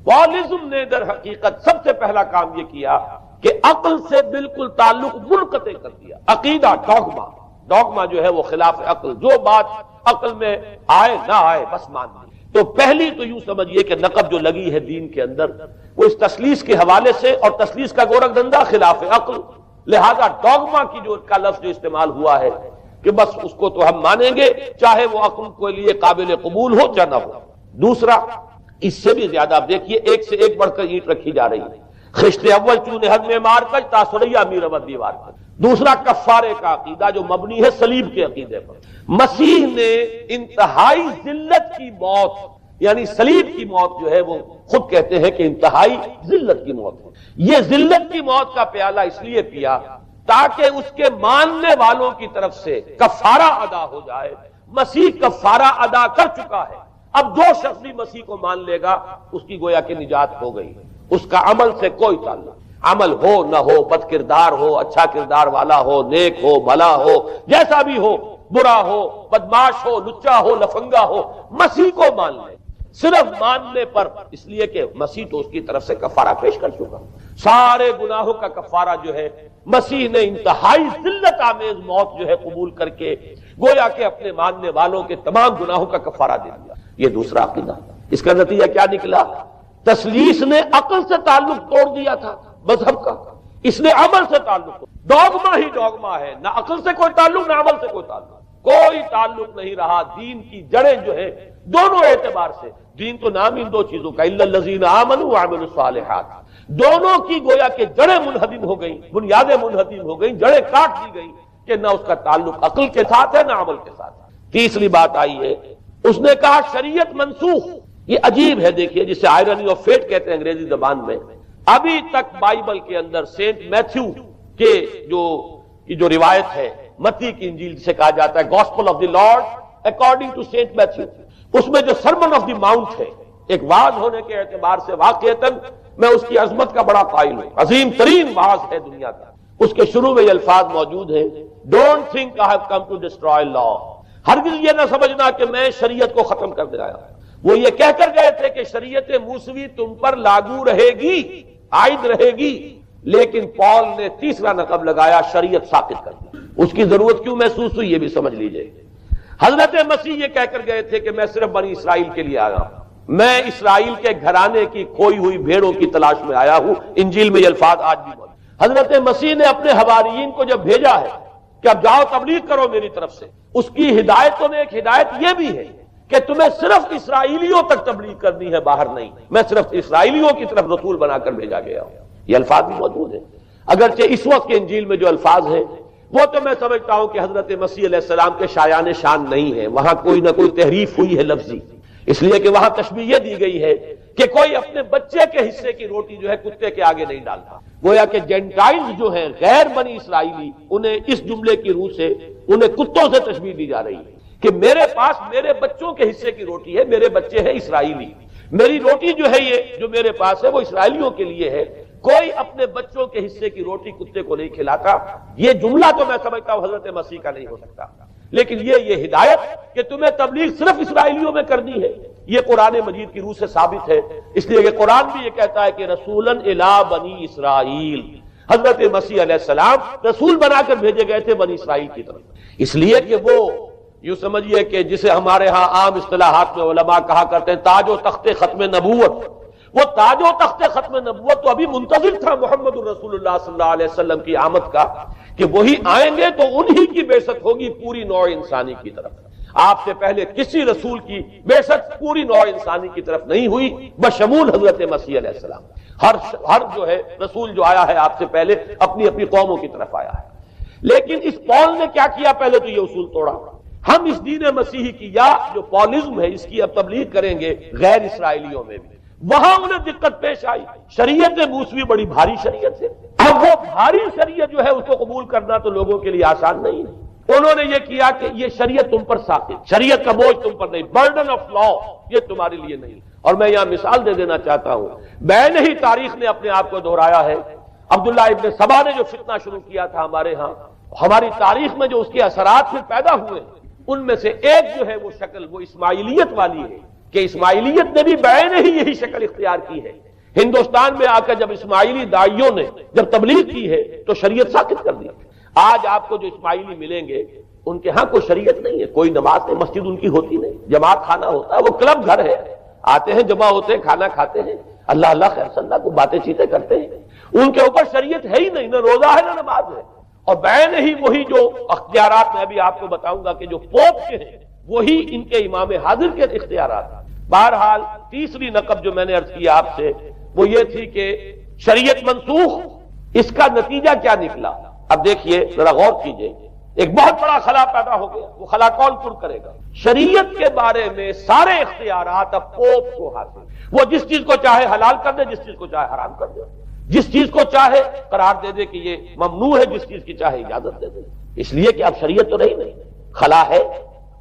پالزم نے در حقیقت سب سے پہلا کام یہ کیا کہ عقل سے بالکل تعلق منقطع کر دیا. عقیدہ ڈوگما جو ہے وہ خلاف عقل، جو بات عقل میں آئے نہ آئے بس مان لی. تو پہلی تو یوں سمجھیے کہ نقب جو لگی ہے دین کے اندر وہ اس تسلیس کے حوالے سے، اور تسلیس کا گورکھ دھندا خلاف عقل، لہذا ڈوگما کی جو کا لفظ جو استعمال ہوا ہے کہ بس اس کو تو ہم مانیں گے چاہے وہ عقل کے لیے قابل قبول ہو یا نہ ہو. دوسرا اس سے بھی زیادہ آپ دیکھیے ایک سے ایک بڑھ کر اینٹ رکھی جا رہی ہے. خشت اول چونے حد میں مار کر تاثریہ میر ود دیوار پر. دوسرا کفارے کا عقیدہ جو مبنی ہے صلیب کے عقیدے پر. مسیح نے انتہائی ذلت کی موت، یعنی صلیب کی موت جو ہے وہ خود کہتے ہیں کہ انتہائی ذلت کی موت ہے. یہ ذلت کی موت کا پیالہ اس لیے پیا تاکہ اس کے ماننے والوں کی طرف سے کفارہ ادا ہو جائے. مسیح کفارہ ادا کر چکا ہے، اب جو شخص بھی مسیح کو مان لے گا اس کی گویا کہ نجات ہو گئی. اس کا عمل سے کوئی تعلق، عمل ہو نہ ہو، بد کردار ہو، اچھا کردار والا ہو، نیک ہو، بھلا ہو، جیسا بھی ہو، برا ہو، بدماش ہو، لچا ہو، لفنگا ہو، مسیح کو مان لے صرف ماننے پر، اس لیے کہ مسیح تو اس کی طرف سے کفارہ پیش کر چکا. سارے گناہوں کا کفارہ جو ہے مسیح نے انتہائی ذلت آمیز موت جو ہے قبول کر کے گویا کہ اپنے ماننے والوں کے تمام گناہوں کا کفارہ دے دیا. یہ دوسرا عقیدہ. اس کا نتیجہ کیا نکلا؟ تسلیس نے عقل سے تعلق توڑ دیا تھا مذہب کا، اس نے عمل سے تعلق توڑ. ڈوگما ہی ڈوگما ہے، نہ عقل سے کوئی تعلق نہ عمل سے کوئی تعلق، کوئی تعلق نہیں رہا. دین کی جڑیں جو ہے دونوں اعتبار سے، دین تو نام ان دو چیزوں کا الا الذین آمنوا وعملوا الصالحات، دونوں کی گویا کہ جڑیں منہدم ہو گئیں، بنیادیں منہدم ہو گئیں، جڑیں کاٹ دی گئیں کہ نہ اس کا تعلق عقل کے ساتھ ہے نہ عمل کے ساتھ ہے. تیسری بات آئی ہے، اس نے کہا شریعت منسوخ. یہ عجیب ہے، دیکھیے جسے آئرنی آف فیٹ کہتے ہیں انگریزی زبان میں. ابھی تک بائبل کے اندر سینٹ میتھیو کے جو روایت ہے، متی کی انجیل جسے کہا جاتا ہے gospel of the lord according to saint Matthew, اس میں جو سرمن آف دی ماؤنٹ ہے، ایک وعظ ہونے کے اعتبار سے واقعتاً میں اس کی عظمت کا بڑا قائل ہوں، عظیم ترین وعظ ہے دنیا کا. اس کے شروع میں یہ الفاظ موجود ہیں، don't think I have come to destroy law, ہرگز یہ نہ سمجھنا کہ میں شریعت کو ختم کر دے آیا. وہ یہ کہہ کر گئے تھے کہ شریعت موسوی تم پر لاگو رہے گی، عائد رہے گی، لیکن پال نے تیسرا نقب لگایا، شریعت ساقط کر دی. اس کی ضرورت کیوں محسوس ہوئی یہ بھی سمجھ لیجئے. حضرت مسیح یہ کہہ کر گئے تھے کہ میں صرف بنی اسرائیل کے لیے آیا ہوں، میں اسرائیل کے گھرانے کی کھوئی ہوئی بھیڑوں کی تلاش میں آیا ہوں. انجیل میں یہ الفاظ آج بھی موجود. حضرت مسیح نے اپنے حواریین کو جب بھیجا ہے کہ اب جاؤ تبلیغ کرو میری طرف سے، اس کی ہدایتوں میں ایک ہدایت یہ بھی ہے کہ تمہیں صرف اسرائیلیوں تک تبلیغ کرنی ہے، باہر نہیں. میں صرف اسرائیلیوں کی طرف رسول بنا کر بھیجا گیا ہوں. یہ الفاظ بھی موجود ہیں، اگرچہ اس وقت کے انجیل میں جو الفاظ ہیں وہ تو میں سمجھتا ہوں کہ حضرت مسیح علیہ السلام کے شایان شان نہیں ہے، وہاں کوئی نہ کوئی تحریف ہوئی ہے لفظی، اس لیے کہ وہاں تشبیہ یہ دی گئی ہے کہ کوئی اپنے بچے کے حصے کی روٹی جو ہے کتے کے آگے نہیں ڈالتا. گویا کہ جینٹائلز جو ہیں غیر بنی اسرائیلی، انہیں اس جملے کی روح سے انہیں کتوں سے تشبیہ دی جا رہی ہے کہ میرے پاس میرے بچوں کے حصے کی روٹی ہے، میرے بچے ہیں اسرائیلی، میری روٹی جو ہے یہ جو میرے پاس ہے وہ اسرائیلیوں کے لیے ہے. کوئی اپنے بچوں کے حصے کی روٹی کتے کو نہیں کھلاتا. یہ جملہ تو میں سمجھتا ہوں حضرت مسیح کا نہیں ہو سکتا، لیکن یہ ہدایت کہ تمہیں تبلیغ صرف اسرائیلیوں میں کرنی ہے، یہ قرآن مجید کی روح سے ثابت ہے. اس لیے کہ قرآن بھی یہ کہتا ہے کہ رسولاً الی بنی اسرائیل، حضرت مسیح علیہ السلام رسول بنا کر بھیجے گئے تھے بنی اسرائیل کی طرف. اس لیے کہ وہ یوں سمجھیے کہ جسے ہمارے ہاں عام اصطلاحات میں علماء کہا کرتے ہیں تاج و تخت ختم نبوت، وہ تاج و تخت ختم نبوت تو ابھی منتظر تھا محمد الرسول اللہ صلی اللہ علیہ وسلم کی آمد کا، کہ وہی آئیں گے تو انہی کی بعثت ہوگی پوری نوع انسانی کی طرف. آپ سے پہلے کسی رسول کی بعثت پوری نوع انسانی کی طرف نہیں ہوئی بشمول حضرت مسیح علیہ السلام. ہر جو ہے رسول جو آیا ہے آپ سے پہلے اپنی اپنی قوموں کی طرف آیا ہے. لیکن اس پول نے کیا کیا؟ پہلے تو یہ اصول توڑا. ہم اس دین مسیحی کی یا جو پولزم ہے اس کی اب تبلیغ کریں گے غیر اسرائیلیوں میں بھی. وہاں انہیں دقت پیش آئی. شریعت موسوی بڑی بھاری شریعت ہے. اب وہ بھاری شریعت جو ہے اس کو قبول کرنا تو لوگوں کے لیے آسان نہیں ہے. انہوں نے یہ کیا کہ یہ شریعت تم پر ساقط، شریعت کا بوجھ تم پر نہیں، برڈن آف لا یہ تمہارے لیے نہیں. اور میں یہاں مثال دے دینا چاہتا ہوں، میں ہی تاریخ نے اپنے آپ کو دہرایا ہے. عبداللہ ابن سبا نے جو فتنہ شروع کیا تھا ہمارے ہاں، ہماری تاریخ میں جو اس کے اثرات پھر پیدا ہوئے ان میں سے ایک جو ہے وہ شکل وہ اسماعیلیت والی ہے، کہ اسماعیلیت نے بھی بعین ہی یہی شکل اختیار کی ہے. ہندوستان میں آ کر جب اسماعیلی داعیوں نے جب تبلیغ کی ہے تو شریعت ساقط کر دی. آج آپ کو جو اسماعیلی ملیں گے ان کے ہاں کوئی شریعت نہیں ہے، کوئی نماز نہیں، مسجد ان کی ہوتی نہیں، جماعت خانہ ہوتا ہے، وہ کلب گھر ہے، آتے ہیں جمع ہوتے ہیں کھانا کھاتے ہیں، اللہ اللہ خیر صلی اللہ کو باتیں چیتیں کرتے ہیں. ان کے اوپر شریعت ہے ہی نہیں، نہ روزہ ہے نہ نماز ہے. اور بعین ہی وہی جو اختیارات میں ابھی آپ کو بتاؤں گا کہ جو پوپ کے ہیں وہی ان کے امام حاضر کے اختیارات ہیں. بہرحال تیسری نقب جو میں نے عرض کیا آپ سے وہ یہ تھی کہ شریعت منسوخ، اس کا نتیجہ کیا نکلا؟ اب دیکھیے ذرا غور کیجئے، ایک بہت بڑا خلا پیدا ہو گیا. وہ خلا کون پر کرے گا؟ شریعت کے بارے میں سارے اختیارات اب پوپ کو حاصل. وہ جس چیز کو چاہے حلال کر دے، جس چیز کو چاہے حرام کر دے، جس چیز کو چاہے قرار دے دے کہ یہ ممنوع ہے، جس چیز کی چاہے اجازت دے دے. اس لیے کہ اب شریعت تو رہی نہیں، خلا ہے،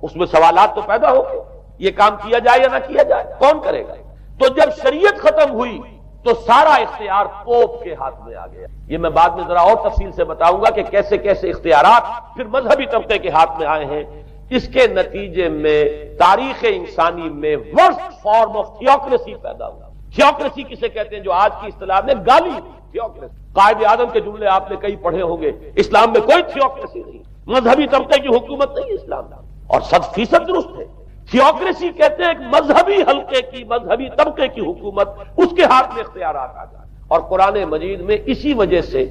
اس میں سوالات تو پیدا ہو گئے. یہ کام کیا جائے یا نہ کیا جائے، کون کرے گا؟ تو جب شریعت ختم ہوئی تو سارا اختیار پوپ کے ہاتھ میں آ گیا. یہ میں بعد میں ذرا اور تفصیل سے بتاؤں گا کہ کیسے کیسے اختیارات پھر مذہبی طبقے کے ہاتھ میں آئے ہیں. اس کے نتیجے میں تاریخ انسانی میں ورسٹ فارم آف تھیوکریسی پیدا ہوا. تھیوکریسی کسے کہتے ہیں؟ جو آج کی اصطلاح میں گالی تھیوکریسی. قائد اعظم کے جملے آپ نے کئی پڑھے ہوں گے. اسلام میں کوئی تھیوکریسی نہیں، مذہبی طبقے کی حکومت نہیں اسلام میں، اور 100% درست ہے. تھیوکریسی کہتے ہیں ایک مذہبی حلقے کی، مذہبی طبقے کی حکومت، اس کے ہاتھ میں اختیارات آ جائیں. اور قرآن مجید میں اسی وجہ سے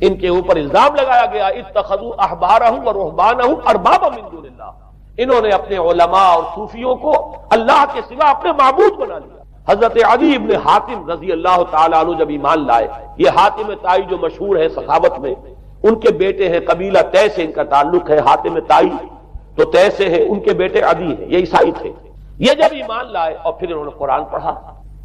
ان کے اوپر الزام لگایا گیا اتخذوا احبارهم ورهبانهم اربابا من دون اللہ. انہوں نے اپنے علماء اور صوفیوں کو اللہ کے سوا اپنے معبود بنا لیا. حضرت عدی ابن حاتم رضی اللہ تعالیٰ عنہ جب ایمان لائے، یہ حاتم طائی جو مشہور ہے سخاوت میں، ان کے بیٹے ہیں، قبیلہ طے سے ان کا تعلق ہے. حاتم طائی تو طے سے ہے، ان کے بیٹے عدی ہیں، یہ عیسائی تھے. یہ جب ایمان لائے اور پھر انہوں نے قرآن پڑھا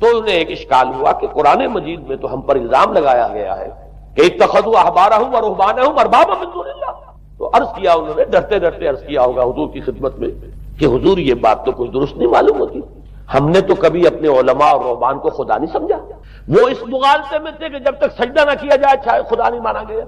تو انہیں ایک اشکال ہوا کہ قرآن مجید میں تو ہم پر الزام لگایا گیا ہے کہ اتخذوا احبارهم ورهبانهم اربابا من دون اللہ. تو عرض کیا انہوں نے، ڈرتے ڈرتے عرض کیا ہوگا حضور کی خدمت میں کہ حضور یہ بات تو کچھ درست نہیں معلوم ہوتی، ہم نے تو کبھی اپنے علماء اور رہبان کو خدا نہیں سمجھا. وہ اس مغالطے میں تھے کہ جب تک سجدہ نہ کیا جائے چاہے خدا نہیں مانا گیا.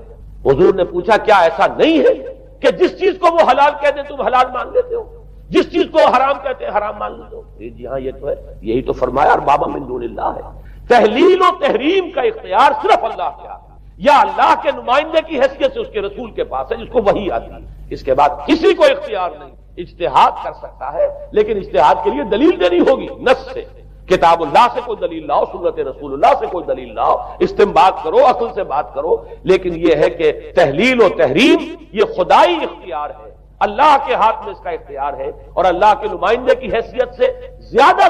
حضور نے پوچھا کیا ایسا نہیں ہے کہ جس چیز کو وہ حلال کہتے تم حلال مان لیتے ہو، جس چیز کو حرام کہتے ہیں حرام مان لیتے ہو؟ جی ہاں یہ تو ہے، یہی تو فرمایا اربابا من دون اللہ ہے. تحلیل و تحریم کا اختیار صرف اللہ کے ہاتھ ہے، یا اللہ کے نمائندے کی حیثیت سے اس کے رسول کے پاس ہے جس کو وحی آتی ہے. اس کے بعد کسی کو اختیار نہیں. اجتہاد کر سکتا ہے لیکن اجتہاد کے لیے دلیل دینی ہوگی نص سے. کتاب اللہ سے کوئی دلیل لاؤ، سنت رسول اللہ سے کوئی دلیل لاؤ، استنباط کرو، عقل سے بات کرو. لیکن یہ ہے کہ تحلیل و تحریم یہ خدائی اختیار ہے، اللہ کے ہاتھ میں اس کا اختیار ہے. اور اللہ کے نمائندے کی حیثیت سے زیادہ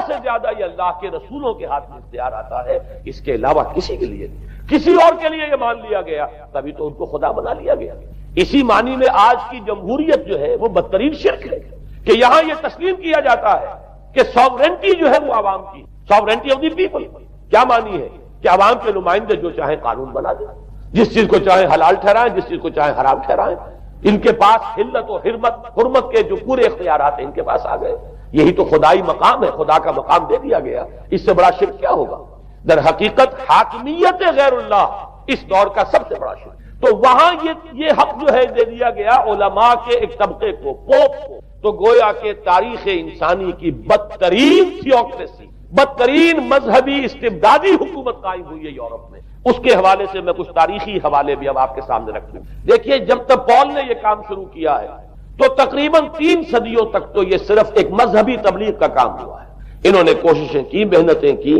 یہ اللہ کے رسولوں کے ہاتھ میں اختیار آتا ہے. اس کے علاوہ کسی کے لیے نہیں. کسی اور کے لیے یہ مان لیا گیا تبھی تو ان کو خدا بنا لیا گیا. اسی معنی میں آج کی جمہوریت جو ہے وہ بدترین شرک ہے کہ یہاں یہ تسلیم کیا جاتا ہے کہ ساورنٹی جو ہے وہ عوام کی، ساورنٹی آف دی پیپل. کیا معنی ہے کہ عوام کے نمائندے جو چاہیں قانون بنا دیں، جس چیز کو چاہیں حلال ٹھہرائیں، جس چیز کو چاہیں حرام ٹھہرائیں. ان کے پاس حلت و حرمت کے جو پورے اختیارات ہیں ان کے پاس آ گئے. یہی تو خدائی مقام ہے، خدا کا مقام دے دیا گیا. اس سے بڑا شرک کیا ہوگا؟ در حقیقت حاکمیت غیر اللہ اس دور کا سب سے بڑا شرک. تو وہاں یہ حق جو ہے دے دیا گیا علماء کے ایک طبقے کو، پوپ کو. تو گویا کہ تاریخ انسانی کی بدترین تھیوکریسی، بدترین مذہبی استبدادی حکومت قائم ہوئی ہے یورپ میں. اس کے حوالے سے میں کچھ تاریخی حوالے بھی اب آپ کے سامنے رکھوں. دیکھیے جب تک پال نے یہ کام شروع کیا ہے تو تقریباً 3 صدیوں تک تو یہ صرف ایک مذہبی تبلیغ کا کام ہوا ہے. انہوں نے کوششیں کی، محنتیں کی،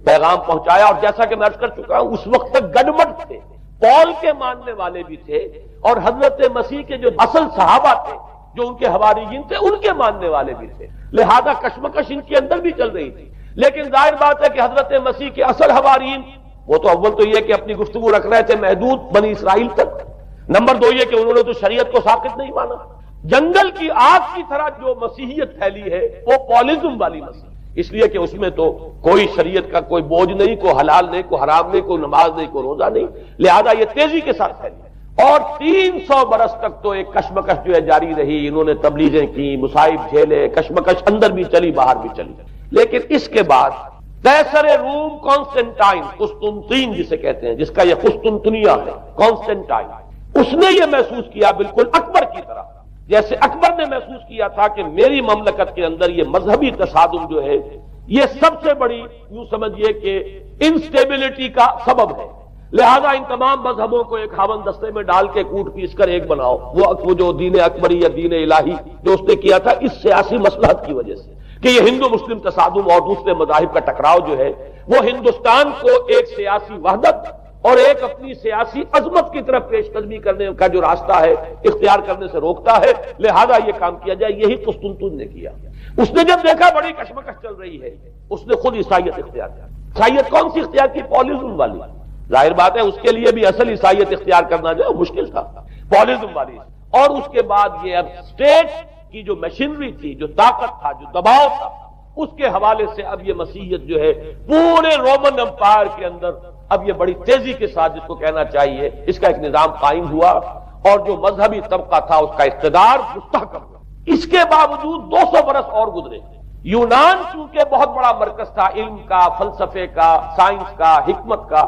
پیغام پہنچایا، اور جیسا کہ میں عرض کر چکا ہوں اس وقت تک گڈمٹ تھے. پال کے ماننے والے بھی تھے اور حضرت مسیح کے جو اصل صحابہ تھے جو ان کے حواریین تھے ان کے ماننے والے بھی تھے. لہذا کشمکش ان کے اندر بھی چل رہی تھی. لیکن ظاہر بات ہے کہ حضرت مسیح کے اصل حواریین وہ تو اول تو یہ کہ اپنی گفتگو رکھ رہے تھے محدود بنی اسرائیل تک. نمبر 2 یہ کہ انہوں نے تو شریعت کو ساقط نہیں مانا. جنگل کی آگ کی طرح جو مسیحیت پھیلی ہے وہ پالزم والی مسیح، اس لیے کہ اس میں تو کوئی شریعت کا کوئی بوجھ نہیں، کوئی حلال نہیں، کوئی حرام نہیں، کوئی نماز نہیں، کوئی روزہ نہیں. لہذا یہ تیزی کے ساتھ پھیلی اور 300 برس تک تو ایک کشمکش جو ہے جاری رہی. انہوں نے تبلیغیں کی، مصائب جھیلے، کشمکش اندر بھی چلی باہر بھی چلی. لیکن اس کے بعد قیصر روم کانسٹنٹائن، قسطنطین جسے کہتے ہیں، جس کا یہ قسطنطنیہ ہے، کانسٹنٹائن، اس نے یہ محسوس کیا بالکل اکبر کی طرح، جیسے اکبر نے محسوس کیا تھا کہ میری مملکت کے اندر یہ مذہبی تصادم جو ہے یہ سب سے بڑی یوں سمجھیے کہ انسٹیبلٹی کا سبب ہے. لہذا ان تمام مذہبوں کو ایک ہاون دستے میں ڈال کے کوٹ پیس کر ایک بناؤ. وہ جو دین اکبری یا دین الہی جو اس نے کیا تھا اس سیاسی مصلحت کی وجہ سے کہ یہ ہندو مسلم تصادم اور دوسرے مذاہب کا ٹکراؤ جو ہے وہ ہندوستان کو ایک سیاسی وحدت اور ایک اپنی سیاسی عظمت کی طرف پیش قدمی کرنے کا جو راستہ ہے اختیار کرنے سے روکتا ہے. لہذا یہ کام کیا جائے. یہی قسطنطین نے کیا. اس نے جب دیکھا بڑی کشمکش چل رہی ہے اس نے خود عیسائیت اختیار کیا. عیسائیت کون سی اختیار کی؟ پالزم والی. ظاہر بات ہے اس کے لیے بھی اصل عیسائیت اختیار کرنا جو ہے مشکل تھا، پالزم والی. اور اس کے بعد یہ اب اسٹیٹ کی جو مشینری تھی، جو طاقت تھا، جو دباؤ تھا، اس کے حوالے سے اب یہ مسیحیت جو ہے پورے رومن امپائر کے اندر اب یہ بڑی تیزی کے ساتھ جس کو کہنا چاہیے اس کا ایک نظام قائم ہوا اور جو مذہبی طبقہ تھا اس کا اقتدار مستحکم ہوا. اس کے باوجود 200 برس اور گزرے. یونان چونکہ بہت بڑا مرکز تھا علم کا، فلسفے کا، سائنس کا، حکمت کا.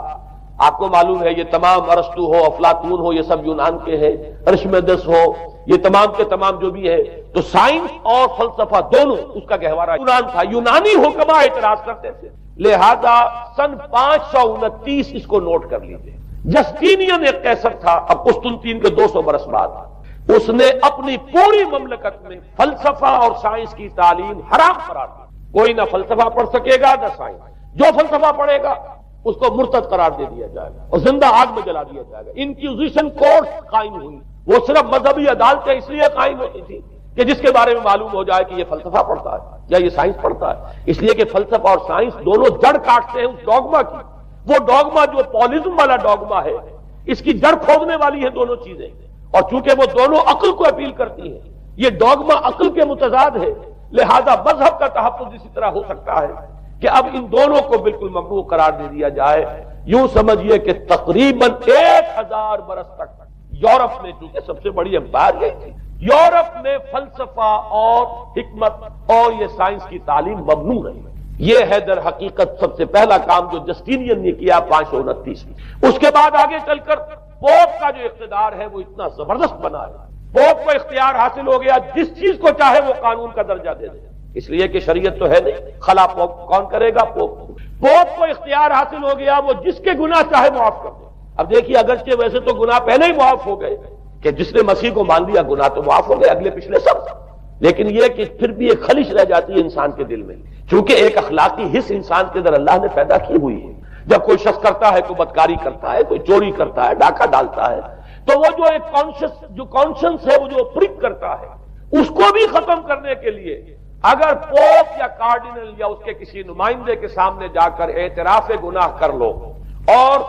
آپ کو معلوم ہے یہ تمام ارسطو ہو، افلاطون ہو، یہ سب یونان کے ہیں، ارشمیدس ہو، یہ تمام کے تمام جو بھی ہے. تو سائنس اور فلسفہ دونوں اس کا گہوارہ یونان تھا. یونانی حکماء اعتراض کرتے تھے. لہذا سن 529 اس کو نوٹ کر لیجیے. جسٹینین ایک قیصر تھا اب قسطنطین کے 200 برس بعد. اس نے اپنی پوری مملکت میں فلسفہ اور سائنس کی تعلیم حرام قرار دی. کوئی نہ فلسفہ پڑھ سکے گا نہ سائنس. جو فلسفہ پڑھے گا اس کو مرتد قرار دے دیا جائے گا اور زندہ آگ میں جلا دیا جائے گا. انکوزیشن کورٹس قائم ہوئی. وہ صرف مذہبی عدالتیں اس لیے قائم ہوئی تھی کہ جس کے بارے میں معلوم ہو جائے کہ یہ فلسفہ پڑھتا ہے یا یہ سائنس پڑھتا ہے. اس لیے کہ فلسفہ اور سائنس دونوں جڑ کاٹتے ہیں اس ڈوگما کی. وہ ڈوگما جو پالزم والا ڈوگما ہے اس کی جڑ کھودنے والی ہے دونوں چیزیں. اور چونکہ وہ دونوں عقل کو اپیل کرتی ہیں، یہ ڈوگما عقل کے متضاد ہے. لہذا مذہب کا تحفظ اسی طرح ہو سکتا ہے کہ اب ان دونوں کو بالکل ممنوع قرار دے دیا جائے. یوں سمجھیے کہ تقریباً 1000 برس تک یورپ میں، چونکہ سب سے بڑی امپائر یہی تھی، یورپ میں فلسفہ اور حکمت اور یہ سائنس کی تعلیم ممنوع رہی. یہ ہے در حقیقت سب سے پہلا کام جو جسٹینین نے کیا 529 میں. اس کے بعد آگے چل کر پوپ کا جو اقتدار ہے وہ اتنا زبردست بنا ہے. پوپ کو اختیار حاصل ہو گیا جس چیز کو چاہے وہ قانون کا درجہ دے دے. اس لیے کہ شریعت تو ہے نہیں، خلا پوپ کون کرے گا؟ پوپ. پوپ کو اختیار حاصل ہو گیا وہ جس کے گناہ چاہے معاف کر دے. اب دیکھیے اگرچہ ویسے تو گناہ پہلے ہی معاف ہو گئے کہ جس نے مسیح کو مان لیا گناہ تو معاف ہو گئے اگلے پچھلے سب، لیکن یہ کہ پھر بھی ایک خلش رہ جاتی ہے انسان کے دل میں، چونکہ ایک اخلاقی حص انسان کے اندر اللہ نے پیدا کی ہوئی ہے. جب کوئی شخص کرتا ہے، کوئی بدکاری کرتا ہے، کوئی چوری کرتا ہے، ڈاکہ ڈالتا ہے، تو وہ جو ایک کانشنس ہے وہ جو پرک کرتا ہے اس کو بھی ختم کرنے کے لیے اگر پوپ یا کارڈینل یا اس کے کسی نمائندے کے سامنے جا کر اعتراف گناہ کر لو اور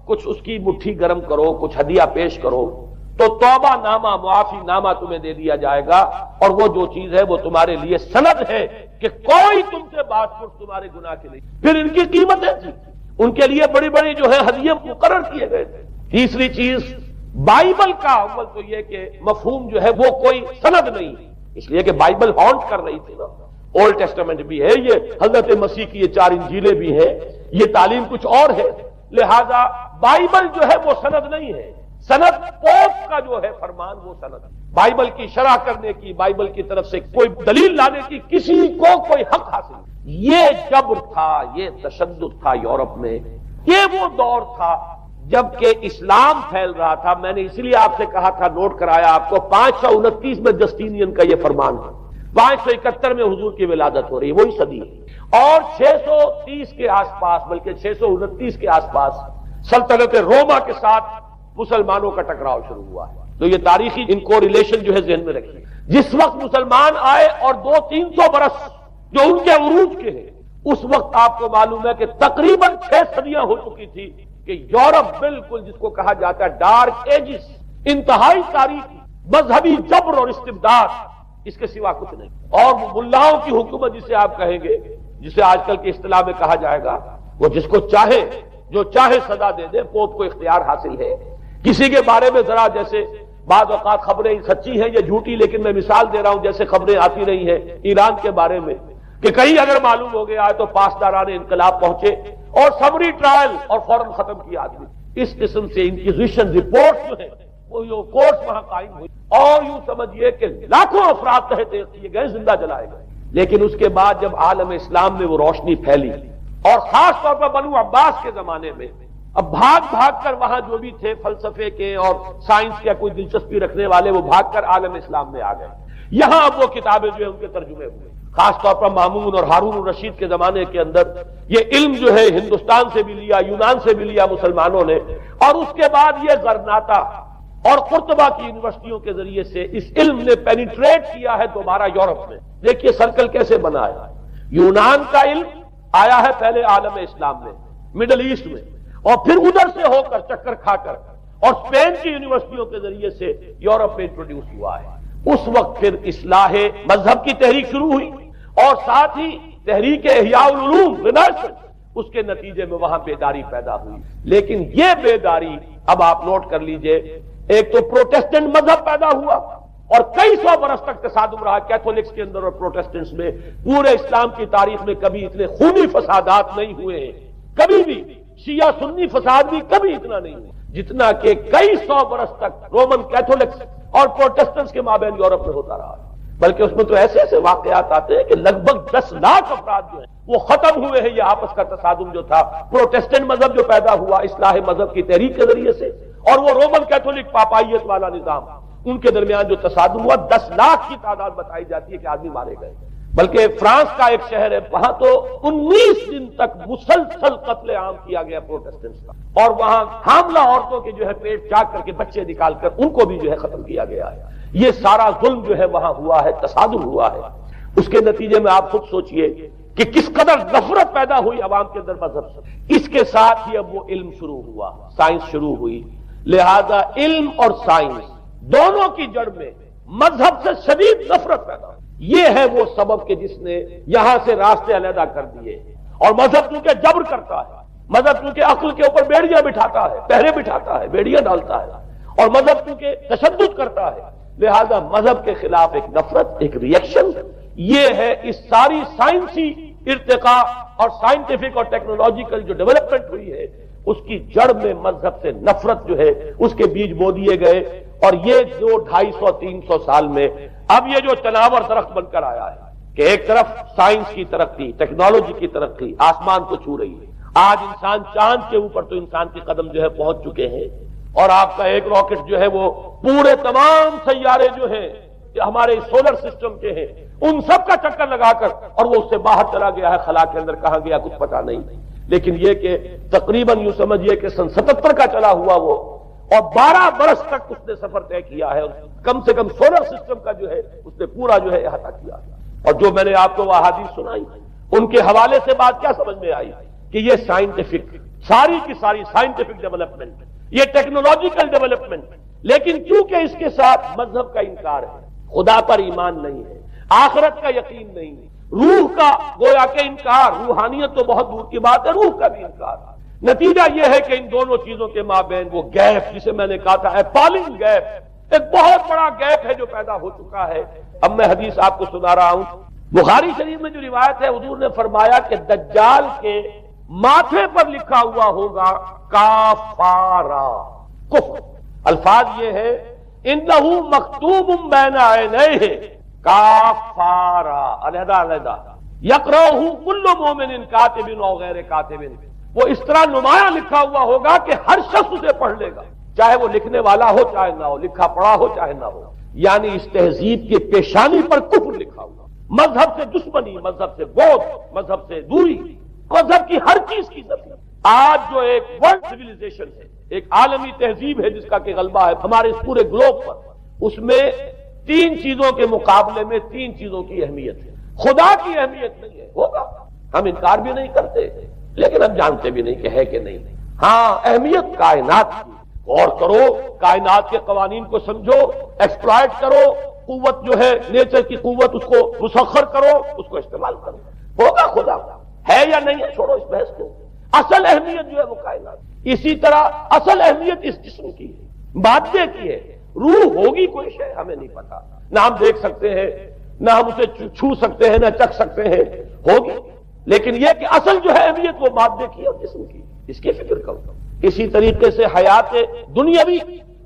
کچھ اس کی مٹھی گرم کرو، کچھ ہدیہ پیش کرو، تو توبہ نامہ، معافی نامہ تمہیں دے دیا جائے گا. اور وہ جو چیز ہے وہ تمہارے لیے سند ہے کہ کوئی تم سے بات پرس تمہارے گناہ کے لیے. پھر ان کی قیمتیں تھی، ان کے لیے بڑی بڑی جو ہے ہدیے مقرر کیے گئے تھے. تیسری چیز بائبل کا اول تو یہ کہ مفہوم جو ہے وہ کوئی سند نہیں، اس لیے کہ بائبل ہانٹ کر رہی تھی نا. اولڈ ٹیسٹامنٹ بھی ہے، یہ حضرت مسیح کی یہ 4 انجیلیں بھی ہیں، یہ تعلیم کچھ اور ہے۔ لہذا بائبل جو ہے وہ سند نہیں ہے، سند پوپ کا جو ہے فرمان وہ سند ہے۔ بائبل کی شرح کرنے کی، بائبل کی طرف سے کوئی دلیل لانے کی کسی کو کوئی حق حاصل نہیں۔ یہ جبر تھا، یہ تشدد تھا یورپ میں، یہ وہ دور تھا جبکہ اسلام پھیل رہا تھا۔ میں نے اس لیے آپ سے کہا تھا، نوٹ کرایا آپ کو، 529 میں جسٹینین کا یہ فرمان ہے، 571 میں حضور کی ولادت ہو رہی ہے، وہی صدی ہے، اور 630 کے آس پاس، بلکہ 629 کے آس پاس سلطنت روما کے ساتھ مسلمانوں کا ٹکراؤ شروع ہوا ہے۔ تو یہ تاریخی ان کو ریلیشن جو ہے ذہن میں رکھیے۔ جس وقت مسلمان آئے اور 200-300 برس جو ان کے عروج کے ہیں، اس وقت آپ کو معلوم ہے کہ تقریباً 6 صدیاں ہو چکی تھی کہ یورپ بالکل جس کو کہا جاتا ہے ڈارک ایجز، انتہائی تاریخی مذہبی جبر اور استبداد، اس کے سوا کچھ نہیں۔ اور ملاؤں کی حکومت جسے آپ کہیں گے، جسے آج کل کی اصطلاح میں کہا جائے گا، وہ جس کو چاہے جو چاہے سزا دے دے، پوپ کو اختیار حاصل ہے۔ کسی کے بارے میں ذرا جیسے بعض اوقات خبریں سچی ہیں یا جھوٹی، لیکن میں مثال دے رہا ہوں جیسے خبریں آتی رہی ہیں ایران کے بارے میں کہ کہیں اگر معلوم ہو گیا ہے تو پاسداران انقلاب پہنچے اور سمری ٹرائل اور فوراً ختم کیا آدمی۔ اس قسم سے انکوزیشن رپورٹ جو ہے وہ کورس وہاں قائم ہوئی، اور یوں سمجھیے کہ لاکھوں افراد تحت کیے گئے، زندہ جلائے گئے۔ لیکن اس کے بعد جب عالم اسلام میں وہ روشنی پھیلی، اور خاص طور پر بنو عباس کے زمانے میں، اب بھاگ بھاگ کر وہاں جو بھی تھے فلسفے کے اور سائنس کے کوئی دلچسپی رکھنے والے، وہ بھاگ کر عالم اسلام میں آ گئے۔ یہاں اب وہ کتابیں جو ہیں ان کے ترجمے ہوئے، خاص طور پر مامون اور ہارون الرشید کے زمانے کے اندر یہ علم جو ہے ہندوستان سے بھی لیا، یونان سے بھی لیا مسلمانوں نے، اور اس کے بعد یہ غرناطہ اور قرطبہ کی یونیورسٹیوں کے ذریعے سے اس علم نے پینیٹریٹ کیا ہے دوبارہ یورپ میں۔ دیکھیے سرکل کیسے بنا ہے، یونان کا علم آیا ہے پہلے عالم اسلام میں، مڈل ایسٹ میں، اور پھر ادھر سے ہو کر چکر کھا کر اور اسپین کی یونیورسٹیوں کے ذریعے سے یورپ میں انٹروڈیوس ہوا ہے۔ اس وقت پھر اصلاح مذہب کی تحریک شروع ہوئی، اور ساتھ ہی تحریک احیاء العلوم رینیسنس، اس کے نتیجے میں وہاں بیداری پیدا ہوئی۔ لیکن یہ بیداری اب آپ نوٹ کر لیجئے، ایک تو پروٹیسٹنٹ مذہب پیدا ہوا، اور کئی سو برس تک تصادم رہا کیتھولکس کے اندر اور پروٹیسٹنٹس میں۔ پورے اسلام کی تاریخ میں کبھی اتنے خونی فسادات نہیں ہوئے ہیں، کبھی بھی شیعہ سنی فساد بھی کبھی اتنا نہیں ہوا جتنا کہ کئی سو برس تک رومن کیتھولکس اور پروٹیسٹنٹس کے مابین یورپ میں ہوتا رہا۔ بلکہ اس میں تو ایسے ایسے واقعات آتے ہیں کہ لگ بھگ 10 لاکھ افراد جو ہیں وہ ختم ہوئے ہیں۔ یہ آپس کا تصادم جو تھا، پروٹیسٹنٹ مذہب جو پیدا ہوا اصلاح مذہب کی تحریک کے ذریعے سے، اور وہ رومن کیتھولک پاپائیت والا نظام، ان کے درمیان جو تصادم ہوا، 10 لاکھ کی تعداد بتائی جاتی ہے کہ آدمی مارے گئے۔ بلکہ فرانس کا ایک شہر ہے، وہاں تو 19 دن تک مسلسل قتل عام کیا گیا پروٹیسٹنٹس کا، اور وہاں حاملہ عورتوں کے جو ہے پیٹ چاک کر کے بچے نکال کر ان کو بھی جو ہے ختم کیا گیا ہے۔ یہ سارا ظلم جو ہے وہاں ہوا ہے، تصادم ہوا ہے۔ اس کے نتیجے میں آپ خود سوچئے کہ کس قدر نفرت پیدا ہوئی عوام کے اندر مذہب سے۔ اس کے ساتھ ہی اب وہ علم شروع ہوا، سائنس شروع ہوئی۔ لہذا علم اور سائنس دونوں کی جڑ میں مذہب سے شدید نفرت پیدا ہوئی۔ یہ ہے وہ سبب کہ جس نے یہاں سے راستے علیحدہ کر دیے، اور مذہب کیونکہ جبر کرتا ہے، مذہب کیونکہ عقل کے اوپر بیڑیاں بٹھاتا ہے، پہرے بٹھاتا ہے، بیڑیاں ڈالتا ہے، اور مذہب کیونکہ تشدد کرتا ہے، لہذا مذہب کے خلاف ایک نفرت، ایک ریئیکشن، یہ ہے اس ساری سائنسی ارتقاء اور سائنٹیفک اور ٹیکنالوجیکل جو ڈیولپمنٹ ہوئی ہے، اس کی جڑ میں مذہب سے نفرت جو ہے اس کے بیج بو دیے گئے۔ اور یہ جو 250-300 سال میں اب یہ جو چناور درخت بن کر آیا ہے کہ ایک طرف سائنس کی ترقی، ٹیکنالوجی کی ترقی آسمان کو چھو رہی ہے، آج انسان چاند کے اوپر تو انسان کے قدم جو ہے پہنچ چکے ہیں، اور آپ کا ایک راکٹ جو ہے وہ پورے تمام سیارے جو ہیں ہمارے سولر سسٹم کے ہیں ان سب کا چکر لگا کر، اور وہ اس سے باہر چلا گیا ہے، خلا کے اندر کہاں گیا کچھ پتا نہیں۔ لیکن یہ کہ تقریباً یوں سمجھیے کہ سن 77 کا چلا ہوا وہ، اور 12 برس تک اس نے سفر طے کیا ہے، کم سے کم سولر سسٹم کا جو ہے اس نے پورا جو ہے احاطہ کیا۔ اور جو میں نے آپ کو وہ احادیث سنائی، ان کے حوالے سے بات کیا سمجھ میں آئی کہ یہ سائنٹیفک، ساری کی ساری سائنٹیفک ڈیولپمنٹ، یہ ٹیکنالوجیکل ڈیولپمنٹ، لیکن کیونکہ اس کے ساتھ مذہب کا انکار ہے، خدا پر ایمان نہیں ہے، آخرت کا یقین نہیں ہے، روح کا گویا کہ انکار، روحانیت تو بہت دور کی بات ہے، روح کا بھی انکار۔ نتیجہ یہ ہے کہ ان دونوں چیزوں کے مابین وہ گیپ، جسے میں نے کہا تھا ایپالنگ گیپ، ایک بہت بڑا گیپ ہے جو پیدا ہو چکا ہے۔ اب میں حدیث آپ کو سنا رہا ہوں بخاری شریف میں جو روایت ہے حضور نے فرمایا کہ دجال کے ماتھے پر لکھا ہوا ہوگا کافارا کفر. الفاظ یہ ہے انہو مکتوب بین عینیہ کافارا علیحدہ علیحدہ یقرأہ کل مومن کاتب او غیر کاتب. وہ اس طرح نمایاں لکھا ہوا ہوگا کہ ہر شخص اسے پڑھ لے گا، چاہے وہ لکھنے والا ہو چاہے نہ ہو، لکھا پڑھا ہو چاہے نہ ہو. یعنی اس تہذیب کی پیشانی پر کفر لکھا ہوا، مذہب سے دشمنی، مذہب سے بغض، مذہب سے دوری، مذہب کی ہر چیز کی نفی. آج جو ایک ورلڈ سویلائزیشن ہے، ایک عالمی تہذیب ہے جس کا کہ غلبہ ہے ہمارے اس پورے گلوب پر، اس میں تین چیزوں کے مقابلے میں تین چیزوں کی اہمیت ہے. خدا کی اہمیت نہیں ہے، ہوگا، ہم انکار بھی نہیں کرتے لیکن ہم جانتے بھی نہیں کہ ہے کہ نہیں. ہاں اہمیت کائنات کی، غور کرو، کائنات کے قوانین کو سمجھو، ایکسپلائٹ کرو، قوت جو ہے نیچر کی قوت اس کو مسخر کرو، اس کو استعمال کرو. ہوگا خدا ہے یا نہیں ہے، چھوڑو اس بحث کو. اصل اہمیت جو ہے وہ کائنات. اسی طرح اصل اہمیت اس جسم کی ہے، مادے کی ہے. روح ہوگی کوئی شے ہمیں نہیں پتا، نہ ہم دیکھ سکتے ہیں، نہ ہم اسے چھو سکتے ہیں، نہ چکھ سکتے ہیں، ہوگی. لیکن یہ کہ اصل جو ہے اہمیت وہ مادے کی اور جسم کی، اس کی فکر کرو. اسی طریقے سے حیات دنیاوی،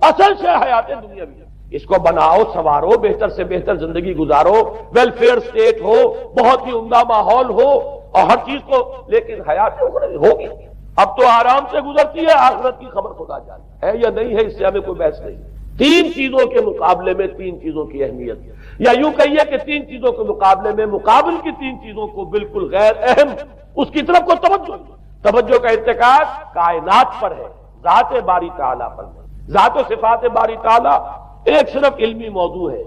اصل سے حیات دنیاوی، اس کو بناؤ سنوارو، بہتر سے بہتر زندگی گزارو، ویلفیئر سٹیٹ ہو، بہت ہی عمدہ ماحول ہو اور ہر چیز کو، لیکن حیات ہوگی. اب تو آرام سے گزرتی ہے، آخرت کی خبر خدا جانتا ہے یا نہیں ہے، اس سے ہمیں کوئی بحث نہیں. تین چیزوں کے مقابلے میں تین چیزوں کی اہمیت، یا یوں کہیے کہ تین چیزوں کے مقابلے میں مقابل کی تین چیزوں کو بالکل غیر اہم، اس کی طرف کو توجہ کا ارتکاز کائنات پر ہے، ذات باری تعالیٰ پر ہے. ذات و صفات باری تعالیٰ ایک صرف علمی موضوع ہے،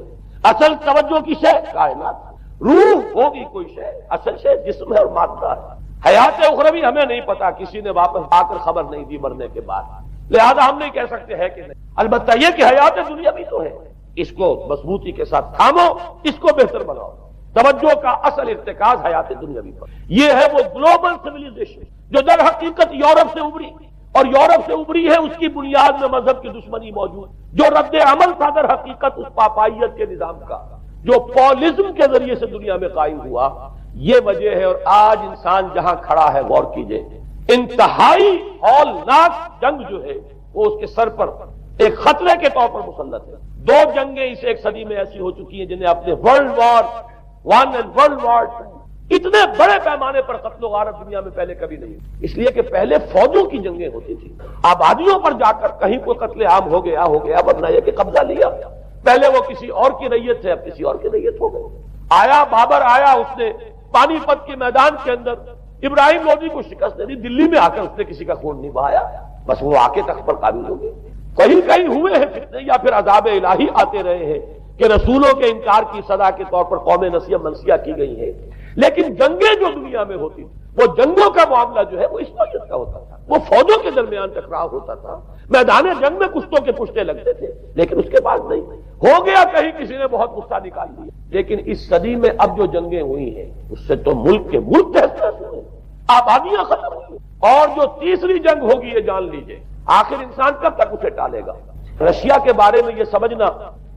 اصل توجہ کی شے کائنات. روح ہوگی کوئی شے، اصل شے جسم ہے اور مادہ ہے. حیات اخروی ہمیں نہیں پتا، کسی نے واپس آ کر خبر نہیں دی مرنے کے بعد، لہذا ہم نہیں کہہ سکتے ہے کہ نہیں. البتہ یہ کہ حیات دنیا بھی تو ہے، اس کو مضبوطی کے ساتھ تھامو، اس کو بہتر بناؤ. توجہ کا اصل ارتکاز حیات دنیاوی پر. یہ ہے وہ گلوبل سویلائزیشن جو در حقیقت یورپ سے ابری، اور یورپ سے ابری ہے اس کی بنیاد میں مذہب کی دشمنی موجود، جو رد عمل تھا در حقیقت اس پاپائیت کے نظام کا جو پولزم کے ذریعے سے دنیا میں قائم ہوا. یہ وجہ ہے. اور آج انسان جہاں کھڑا ہے غور کیجئے، انتہائی ہولناک جنگ جو ہے وہ اس کے سر پر ایک خطرے کے طور پر مسلط ہے. دو جنگیں اس ایک صدی میں ایسی ہو چکی ہیں جنہیں اپنے ورلڈ وار 1 اور ورلڈ وار 2 اتنے بڑے پیمانے پر قتل و غارت دنیا میں پہلے کبھی نہیں. اس لیے کہ پہلے فوجوں کی جنگیں ہوتی تھی، آبادیوں پر جا کر کہیں کوئی قتل عام ہو گیا، ورنہ یہ کہ قبضہ لیا. پہلے وہ کسی اور کی ریت تھے، اب کسی اور کی ریت ہو گئی. آیا بابر آیا، اس نے پانی پت کے میدان کے اندر ابراہیم لودھی کو شکست دے دی. دلی میں آ کر اس نے کسی کا خون نہیں بہایا، بس وہ آ کے تخت پر قابل ہو گئے. کہیں کہیں ہوئے ہیں فتنے یا پھر عذاب الہی آتے رہے ہیں کہ رسولوں کے انکار کی سزا کے طور پر قوم نسیہ منسیہ کی گئی ہے. لیکن جنگیں جو دنیا میں ہوتی وہ جنگوں کا معاملہ جو ہے وہ اس نوعیت کا ہوتا تھا. وہ فوجوں کے درمیان ٹکراؤ ہوتا تھا، میدان جنگ میں کشتوں کے پشتے لگتے تھے، لیکن اس کے بعد نہیں ہو گیا. کہیں کسی نے بہت غصہ نکال دیا. لیکن اس صدی میں اب جو جنگیں ہوئی ہیں اس سے تو ملک کے ملک تحس نحس ہوئے، آبادیاں ختم ہوئی. اور جو تیسری جنگ ہوگی یہ جان لیجئے، آخر انسان کب تک اسے ٹالے گا. رشیا کے بارے میں یہ سمجھنا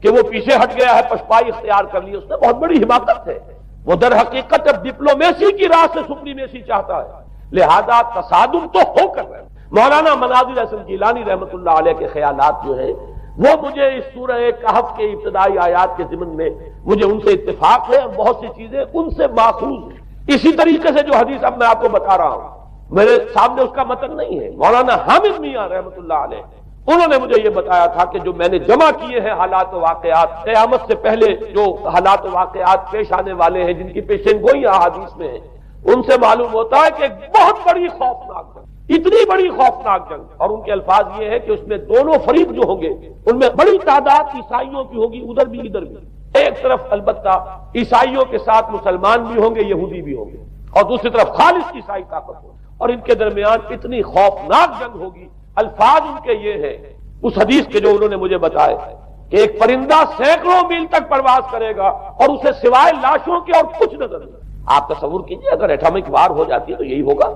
کہ وہ پیچھے ہٹ گیا ہے، پشپائی اختیار کر لی، اس نے بہت بڑی حماقت ہے. وہ در حقیقت اب ڈپلومیسی کی راہ سے سپریمیسی چاہتا ہے، لہذا تصادم تو ہو کر رہے. مولانا مناظر حسن گیلانی رحمۃ اللہ علیہ کے خیالات جو ہیں وہ مجھے اس سورہ کہف کے ابتدائی آیات کے ضمن میں مجھے ان سے اتفاق ہے، اور بہت سی چیزیں ان سے ماخوذ ہیں. اسی طریقے سے جو حدیث اب میں آپ کو بتا رہا ہوں، میرے سامنے اس کا متن نہیں ہے، مولانا حامد میاں رحمۃ اللہ علیہ انہوں نے مجھے یہ بتایا تھا کہ جو میں نے جمع کیے ہیں حالات و واقعات، قیامت سے پہلے جو حالات و واقعات پیش آنے والے ہیں جن کی پیشین گوئی احادیث میں ہیں، ان سے معلوم ہوتا ہے کہ ایک بہت بڑی خوفناک جنگ، اتنی بڑی خوفناک جنگ. اور ان کے الفاظ یہ ہے کہ اس میں دونوں فریق جو ہوں گے ان میں بڑی تعداد عیسائیوں کی ہوگی، ادھر بھی ادھر بھی. ایک طرف البتہ عیسائیوں کے ساتھ مسلمان بھی ہوں گے، یہودی بھی ہوں گے، اور دوسری طرف خالص عیسائی طاقت ہوگی. اور ان کے درمیان اتنی خوفناک جنگ ہوگی. الفاظ ان کے یہ ہے اس حدیث کے جو انہوں نے مجھے بتائے کہ ایک پرندہ سینکڑوں میل تک پرواز کرے گا اور اسے سوائے لاشوں کے اور کچھ نظر نہیں. آپ تصور کیجئے اگر ایٹمک وار ہو جاتی ہے تو یہی ہوگا،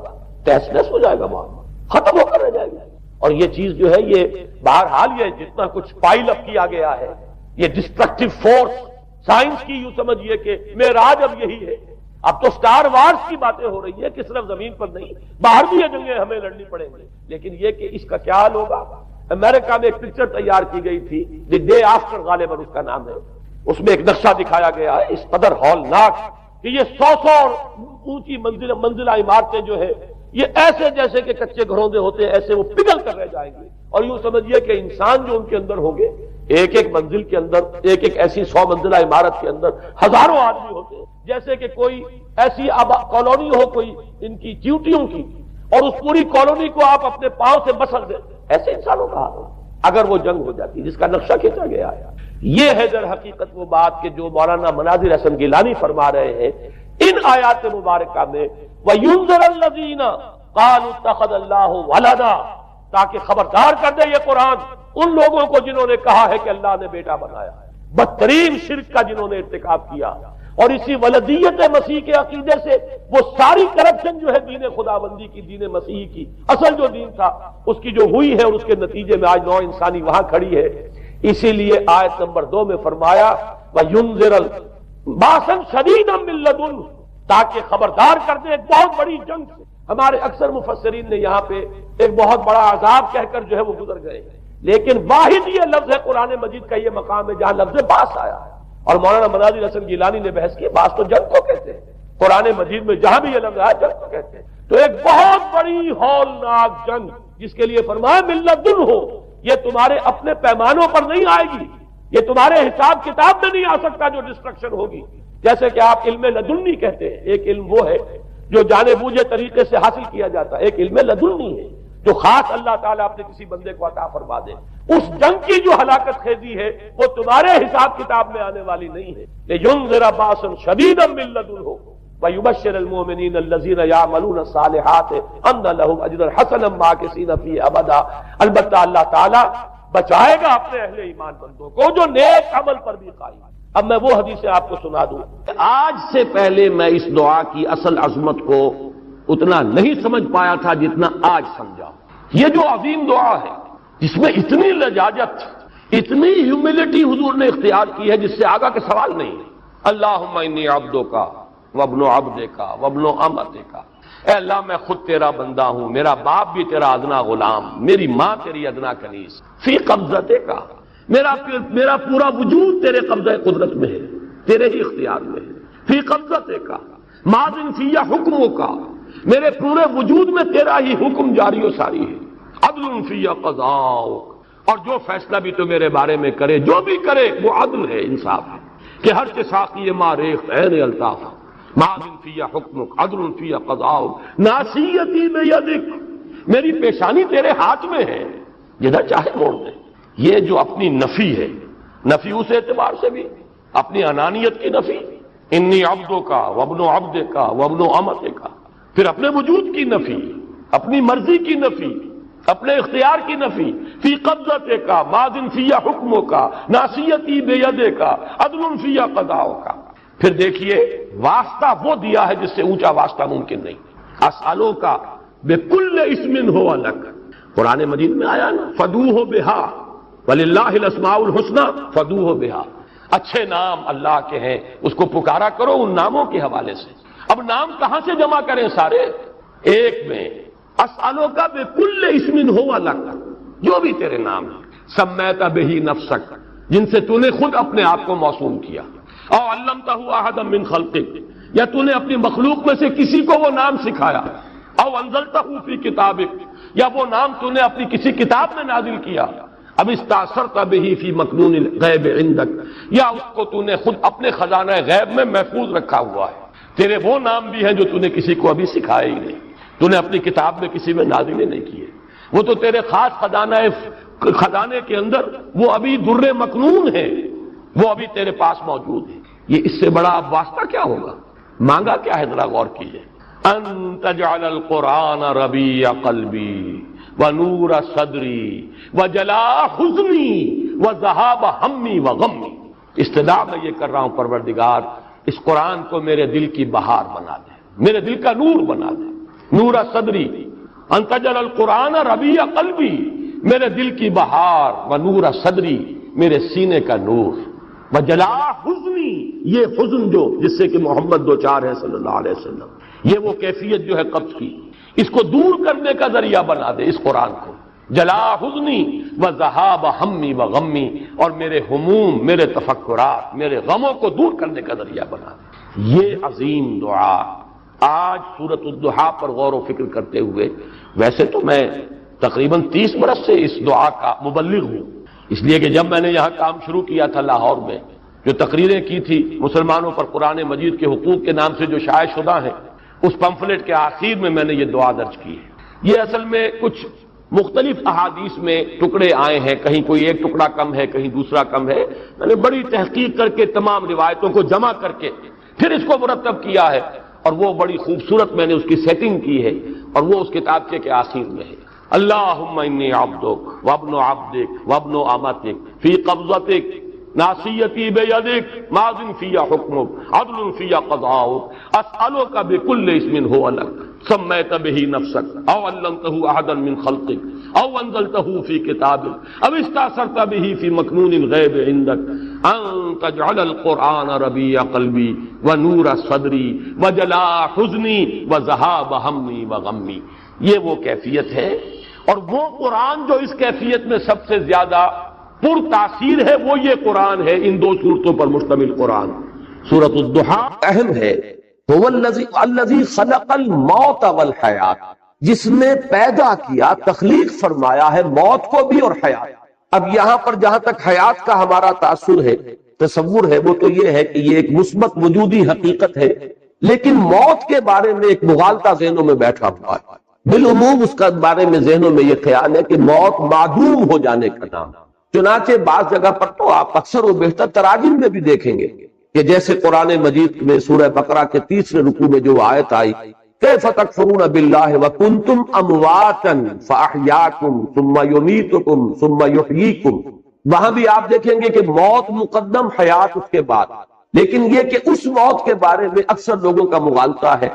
تہس نہس ہو جائے گا، معاملہ ختم ہو کر رہ جائے گا. اور یہ چیز جو ہے یہ بہرحال یہ جتنا کچھ پائل اپ کیا گیا ہے، یہ ڈسٹرکٹیو فورس سائنس کی یوں سمجھیے کہ معراج اب یہی ہے. اب تو سٹار وارز کی باتیں ہو رہی ہیں کہ صرف زمین پر نہیں، باہر بھی یہ جنگیں ہمیں لڑنی پڑیں گی. لیکن یہ کہ اس کا کیا حل ہوگا. امریکہ میں ایک پکچر تیار کی گئی تھی، دی ڈے آفٹر غالباً اس کا نام ہے. اس میں ایک نقشہ دکھایا گیا ہے اس قدر ہولناک کہ یہ 100 اونچی منزلہ عمارتیں جو ہے یہ ایسے جیسے کہ کچے گھروندے ہوتے ہیں، ایسے وہ پگھل کر رہ جائیں گے. اور یوں سمجھیے کہ انسان جو ان کے اندر ہوں گے، ایک ایک منزل کے اندر، ایک ایک ایسی 100 منزلہ عمارت کے اندر ہزاروں آدمی ہوتے ہیں، جیسے کہ کوئی ایسی کالونی ہو کوئی ان کی چیوٹیوں کی، اور اس پوری کالونی کو آپ اپنے پاؤں سے مسل دیں. ایسے انسانوں کا حال اگر وہ جنگ ہو جاتی جس کا نقشہ کھینچا گیا ہے. یہ ہے در حقیقت وہ بات کہ جو مولانا مناظر حسن گیلانی فرما رہے ہیں ان آیات مبارکہ میں، وَيُنذِرَ الَّذِينَ قَالُوا اتَّخَذَ اللَّهُ وَلَدًا، تاکہ خبردار کر دے یہ قرآن ان لوگوں کو جنہوں نے کہا ہے کہ اللہ نے بیٹا بنایا. بدترین شرک کا جنہوں نے ارتکاب کیا، اور اسی ولدیت مسیح کے عقیدے سے وہ ساری کرپشن جو ہے دین خداوندی کی، دین مسیح کی اصل جو دین تھا اس کی جو ہوئی ہے، اور اس کے نتیجے میں آج نوع انسانی وہاں کھڑی ہے. اسی لیے آیت نمبر 2 میں فرمایا وَيُنذِرَ بَأْسًا شَدِيدًا مِّن لَّدُنْهُ، تاکہ خبردار کر دے ایک بہت بڑی جنگ سے. ہمارے اکثر مفسرین نے یہاں پہ ایک بہت بڑا عذاب کہہ کر جو ہے وہ گزر گئے، لیکن واحد یہ لفظ ہے قرآن مجید کا یہ مقام ہے جہاں لفظ باس آیا ہے. اور مولانا مناظر حسن گیلانی نے بحث کی، باس تو جنگ کو کہتے ہیں، قرآن مجید میں جہاں بھی یہ لفظ آیا جنگ کو کہتے ہیں. تو ایک بہت بڑی ہولناک جنگ جس کے لیے فرمایا مِن لَّدُنْهُ، یہ تمہارے اپنے پیمانوں پر نہیں آئے گی، یہ تمہارے حساب کتاب میں نہیں آ سکتا جو ڈسٹرکشن ہوگی. جیسے کہ آپ علم لدنی کہتے ہیں، ایک علم وہ ہے جو جانے بوجھے طریقے سے حاصل کیا جاتا ہے، ایک علم لدنی ہے جو خاص اللہ تعالیٰ اپنے کسی بندے کو عطا فرما دے. اس جنگ کی جو ہلاکت خیزی ہے وہ تمہارے حساب کتاب میں آنے والی نہیں ہے. لِيُنذِرَ بَأْسًا شَدِيدًا مِّن لَّدُنْهُ وَيُبَشِّرَ الْمُؤْمِنِينَ الَّذِينَ يَعْمَلُونَ الصَّالِحَاتِ أَنَّ لَهُمْ أَجْرًا حَسَنًا مَّاكِثِينَ فِيهِ أَبَدًا. البتہ اللہ تعالیٰ بچائے گا اپنے اہل ایمان بندوں کو جو نیک عمل پر بھی قائم. اب میں وہ حدیثیں آپ کو سنا دوں. آج سے پہلے میں اس دعا کی اصل عظمت کو اتنا نہیں سمجھ پایا تھا جتنا آج سمجھا. یہ جو عظیم دعا ہے جس میں اتنی لجاجت، اتنی ہیوملٹی حضور نے اختیار کی ہے جس سے آگا کے سوال نہیں. اللہم انی عبدک وابن عبدک وابن امتک، اے اللہ میں خود تیرا بندہ ہوں، میرا باپ بھی تیرا ادنا غلام، میری ماں تیری ادنا کنیز، فی قبضتک، میرا پورا وجود تیرے قبضہ قدرت میں ہے، تیرے ہی اختیار میں ہے. فی قبضتک ماضٍ فی حکمک، میرے پورے وجود میں تیرا ہی حکم جاری و ساری ہے. عدل فی قضاؤک، اور جو فیصلہ بھی تو میرے بارے میں کرے، جو بھی کرے وہ عدل ہے، انصاف ہے. کہ ہر کے ساقی ما ریخت عین الطاف، ماضٍ فی حکمک عدل فی قضاؤک، ناصیتی بیدک، میری پیشانی تیرے ہاتھ میں ہے، جدھر چاہے موڑ دے. یہ جو اپنی نفی ہے، نفی اس اعتبار سے بھی اپنی انانیت کی نفی، انی عبدک وابن عبدک وابن امتک، پھر اپنے وجود کی نفی، اپنی مرضی کی نفی، اپنے اختیار کی نفی. فی قبضتک ماضٍ فی حکمک ناصیتی بیدک عدل فی قضاؤک. پھر دیکھیے واسطہ وہ دیا ہے جس سے اونچا واسطہ ممکن نہیں. اسالو کا بکل اسم ہو لک، قرآن مجید میں آیا نا فدوہ بہا وللہ الاسماء الحسنی فدوہ بہا، اچھے نام اللہ کے ہیں اس کو پکارا کرو ان ناموں کے حوالے سے. اب نام کہاں سے جمع کریں سارے؟ ایک میں اسالو کا بکل اسم ہو لک، جو بھی تیرے نام ہیں، سمیت بہ نفسک، جن سے تو نے خود اپنے آپ کو موسوم کیا، او علمتہ احدا من خلقک، یا تو نے اپنی مخلوق میں سے کسی کو وہ نام سکھایا، او انزلتہ فی کتابک، یا وہ نام تو نے اپنی کسی کتاب میں نازل کیا، اب استاثرت بہ فی مکنون الغیب عندک، یا اس کو تو نے خود اپنے خزانہ غیب میں محفوظ رکھا ہوا ہے. تیرے وہ نام بھی ہیں جو تو نے کسی کو ابھی سکھائے ہی نہیں، تو نے اپنی کتاب میں کسی میں نازل ہی نہیں کیے. وہ تو تیرے خاص خزانے کے اندر وہ ابھی در مکنون ہے، وہ ابھی تیرے پاس موجود ہے. یہ اس سے بڑا اب واسطہ کیا ہوگا؟ مانگا کیا ہے ذرا غور کیجئے. ان تجعل القرآن ربیع قلبی ونور صدری وجلاء حزنی وذہاب ہمی وغمی. استدعا میں یہ کر رہا ہوں پروردگار اس قرآن کو میرے دل کی بہار بنا دے، میرے دل کا نور بنا دے. نور صدری، ان تجعل القرآن ربیع قلبی، میرے دل کی بہار، ونور صدری، میرے سینے کا نور، وجلاء حزنی، یہ حزن جس سے کہ محمد دو چار ہے صلی اللہ علیہ وسلم، یہ وہ کیفیت جو ہے قبض کی، اس کو دور کرنے کا ذریعہ بنا دے اس قرآن کو، جلا حزنی و ذہاب ہمی و غمی، اور میرے ہموم، میرے تفکرات، میرے غموں کو دور کرنے کا ذریعہ بنا دے۔ یہ عظیم دعا آج سورۃ الضحیٰ پر غور و فکر کرتے ہوئے، ویسے تو میں تقریباً 30 برس سے اس دعا کا مبلغ ہوں، اس لیے کہ جب میں نے یہاں کام شروع کیا تھا لاہور میں، جو تقریریں کی تھی مسلمانوں پر قرآن مجید کے حقوق کے نام سے جو شائع شدہ ہیں، اس پمفلٹ کے آخر میں میں نے یہ دعا درج کی ہے۔ یہ اصل میں کچھ مختلف احادیث میں ٹکڑے آئے ہیں، کہیں کوئی ایک ٹکڑا کم ہے، کہیں دوسرا کم ہے، میں نے بڑی تحقیق کر کے تمام روایتوں کو جمع کر کے پھر اس کو مرتب کیا ہے، اور وہ بڑی خوبصورت میں نے اس کی سیٹنگ کی ہے، اور وہ اس کتابچے کے آخر میں ہے۔ اللہم انی عبدک وابن عبدک وابن امتک فی قبضتک ناصیتی بیدک ماض فی حکمک عدل فی قضاؤک اسألک بکل اسم هو لک سمیت به نفسک او علمته احدا من خلقک او انزلته فی کتابک او استأثرت به فی مکنون الغیب عندک ان تجعل القرآن ربیع قلبی ونور صدری وجلاء حزنی وذہاب ہمی وغمی۔ یہ وہ کیفیت ہے، اور وہ قرآن جو اس کیفیت میں سب سے زیادہ پر تاثیر ہے وہ یہ قرآن ہے، ان دو صورتوں پر مشتمل قرآن۔ سورۃ الضحیٰ اہم ہے، هو الذی خلق الموت والحیات، جس نے پیدا کیا، تخلیق فرمایا ہے موت کو بھی اور حیات۔ اب یہاں پر جہاں تک حیات کا ہمارا تاثر ہے، تصور ہے، وہ تو یہ ہے کہ یہ ایک مثبت وجودی حقیقت ہے، لیکن موت کے بارے میں ایک مغالطہ ذہنوں میں بیٹھا ہوا ہے۔ بالعموم اس کا بارے میں ذہنوں میں یہ خیال ہے کہ موت معدوم ہو جانے کا نام، چنانچہ بعض جگہ پر تو آپ اکثر و بیشتر تراجم میں بھی دیکھیں گے کہ جیسے قرآن مجید میں سورہ بقرہ کے 30ویں رکوع میں جو آیت آئی کیف تکفرون باللہ وکنتم امواتا فاحیاکم ثم یمیتکم ثم یحییکم، وہاں بھی آپ دیکھیں گے کہ موت مقدم، حیات اس کے بعد، لیکن یہ کہ اس موت کے بارے میں اکثر لوگوں کا مغالطہ ہے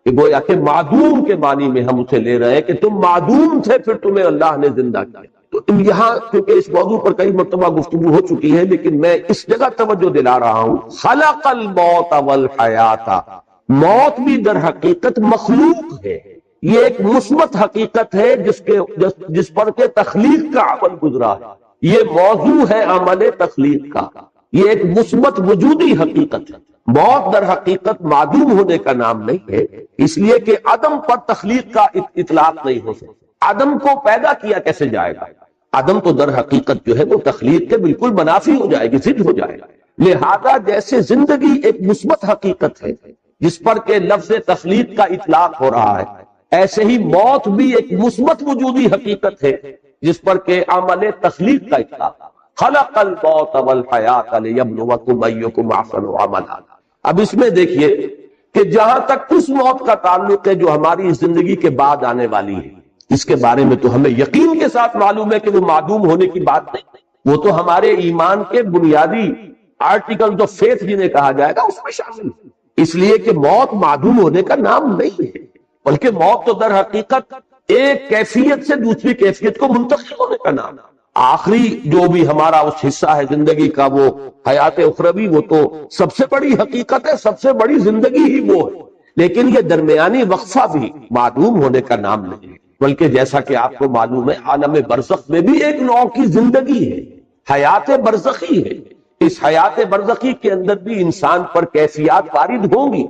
کہ گویا کہ معدوم کے معنی میں ہم اسے لے رہے ہیں کہ تم معدوم تھے پھر تمہیں اللہ نے زندہ کیا۔ تو یہاں کیونکہ اس موضوع پر کئی مرتبہ گفتگو ہو چکی ہے، لیکن میں اس جگہ توجہ دلا رہا ہوں، خلق الموت والحیات، موت بھی در حقیقت مخلوق ہے، یہ ایک مثبت حقیقت ہے جس پر کہ تخلیق کا عمل گزرا ہے، یہ موضوع ہے عمل تخلیق کا، یہ ایک مثبت وجودی حقیقت ہے۔ موت در حقیقت معدوم ہونے کا نام نہیں ہے، اس لیے کہ عدم پر تخلیق کا اطلاق نہیں ہو سکتا۔ عدم کو پیدا کیا کیسے جائے گا؟ عدم تو در حقیقت جو ہے وہ تخلیق کے بالکل منافی ہو جائے گی، ضد ہو جائے گا۔ لہذا جیسے زندگی ایک مثبت حقیقت ہے جس پر کہ لفظ تخلیق کا اطلاق ہو رہا ہے، ایسے ہی موت بھی ایک مثبت وجودی حقیقت ہے جس پر کہ عمل تخلیق کا اطلاق۔ خلق الموت والحیات لیبلوکم ایکم احسن عملا۔ اب اس میں دیکھیے کہ جہاں تک اس موت کا تعلق ہے جو ہماری زندگی کے بعد آنے والی ہے، اس کے بارے میں تو ہمیں یقین کے ساتھ معلوم ہے کہ وہ معدوم ہونے کی بات نہیں، وہ تو ہمارے ایمان کے بنیادی آرٹیکل جو فیتھ جنہیں کہا جائے گا اس میں شامل ہے، اس لیے کہ موت معدوم ہونے کا نام نہیں ہے، بلکہ موت تو در حقیقت ایک کیفیت سے دوسری کیفیت کو منتقل ہونے کا نام ہے۔ آخری جو بھی ہمارا اس حصہ ہے زندگی کا وہ حیات اخروی، وہ تو سب سے بڑی حقیقت ہے، سب سے بڑی زندگی ہی وہ ہے، لیکن یہ درمیانی وقفہ بھی معدوم ہونے کا نام نہیں، بلکہ جیسا کہ آپ کو معلوم ہے عالم برزخ میں بھی ایک نوع کی زندگی ہے، حیات برزخی ہے۔ اس حیات برزخی کے اندر بھی انسان پر کیفیات وارد ہوں گی،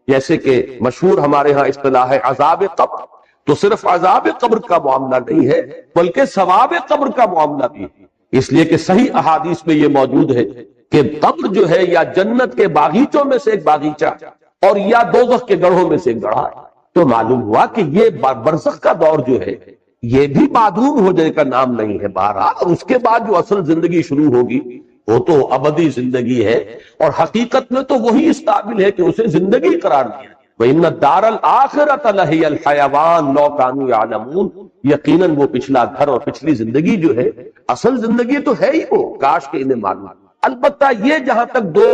جیسے کہ مشہور ہمارے ہاں اصطلاح ہے عذاب قبر، تو صرف عذاب قبر کا معاملہ نہیں ہے بلکہ ثواب قبر کا معاملہ بھی ہے، اس لیے کہ صحیح احادیث میں یہ موجود ہے کہ قبر جو ہے یا جنت کے باغیچوں میں سے ایک باغیچہ اور یا دوزخ کے گڑھوں میں سے ایک گڑھا ہے۔ تو معلوم ہوا کہ یہ برزخ کا دور جو ہے یہ بھی معدوم ہونے کا نام نہیں ہے بہرحال، اور اس کے بعد جو اصل زندگی شروع ہوگی وہ تو ابدی زندگی ہے، اور حقیقت میں تو وہی اس قابل ہے کہ اسے زندگی قرار دیا۔ وَإِنَّ الدَّارَ الْآخِرَةَ لَهِيَ الْحَيَوَانُ لَوْ كَانُوا يَعْلَمُونَ، یقیناً وہ پچھلا گھر اور پچھلی زندگی جو ہے اصل زندگی تو ہے ہی وہ، کاش کہ انہیں معلوم۔ البتہ یہ جہاں تک دو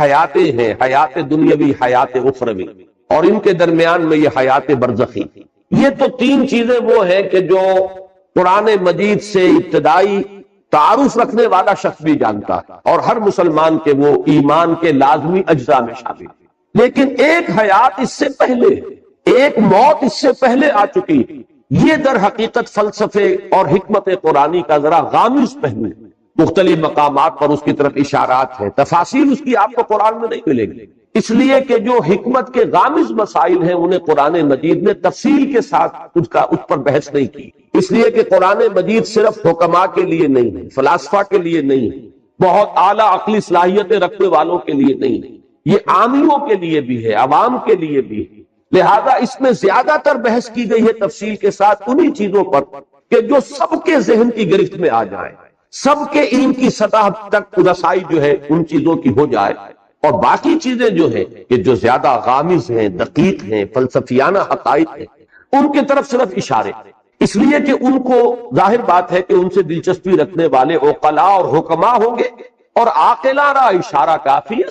حیاتیں ہیں، حیات دنیاوی، حیات اخروی، اور ان کے درمیان میں یہ حیات برزخی، یہ تو تین چیزیں وہ ہیں کہ جو قرآن مجید سے ابتدائی تعارف رکھنے والا شخص بھی جانتا ہے اور ہر مسلمان کے وہ ایمان کے لازمی اجزاء میں شامل ہے۔ لیکن ایک حیات اس سے پہلے، ایک موت اس سے پہلے آ چکی، یہ در حقیقت فلسفے اور حکمت قرآنی کا ذرا غامض پہلو ہے۔ مختلف مقامات پر اس کی طرف اشارات ہیں، تفاصیل اس کی آپ کو قرآن میں نہیں ملے گی، اس لیے کہ جو حکمت کے غامض مسائل ہیں انہیں قرآن مجید نے تفصیل کے ساتھ اس پر بحث نہیں کی، اس لیے کہ قرآن مجید صرف حکماء کے لیے نہیں ہے، فلاسفہ کے لیے نہیں ہے، بہت اعلیٰ عقلی صلاحیتیں رکھنے والوں کے لیے نہیں ہے، یہ عامیوں کے لیے بھی ہے، عوام کے لیے بھی ہے۔ لہذا اس میں زیادہ تر بحث کی گئی ہے تفصیل کے ساتھ انہی چیزوں پر کہ جو سب کے ذہن کی گرفت میں آ جائیں، سب کے علم کی سطح تک رسائی جو ہے ان چیزوں کی ہو جائے، اور باقی چیزیں جو ہیں کہ جو زیادہ غامض ہیں، دقیق ہیں، فلسفیانہ حقائق ہیں، ان کی طرف صرف اشارے، اس لیے کہ ان کو ظاہر بات ہے کہ ان سے دلچسپی رکھنے والے عقلاء اور حکماء ہوں گے، اور عاقلانہ اشارہ کافی ہے،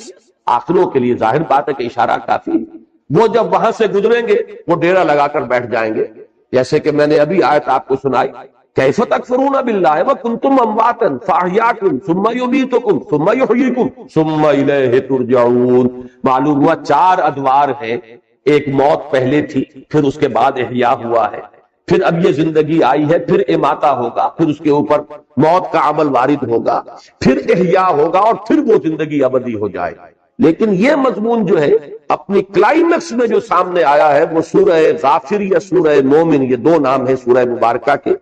عاقلوں کے لیے ظاہر بات ہے کہ اشارہ کافی ہے۔ وہ جب وہاں سے گزریں گے وہ ڈیرا لگا کر بیٹھ جائیں گے، جیسے کہ میں نے ابھی آیت آپ کو سنائی، کیف تکفرون باللہ وکنتم امواتا فاحیاکم ثم یمیتکم ثم یحییکم ثم الیہ ترجعون۔ معلوم ہوا 4 ادوار ہیں، ایک موت پہلے تھی، پھر اس کے بعد احیاء ہوا ہے، پھر اب یہ زندگی آئی ہے، پھر اماتہ ہوگا، پھر اس کے اوپر موت کا عمل وارد ہوگا، پھر احیاء ہوگا، اور پھر وہ زندگی ابدی ہو جائے۔ لیکن یہ مضمون جو ہے اپنی کلائمیکس میں جو سامنے آیا ہے وہ سورہ غافر یا سورہ مومن، یہ 2 نام ہیں سورہ مبارکہ کے،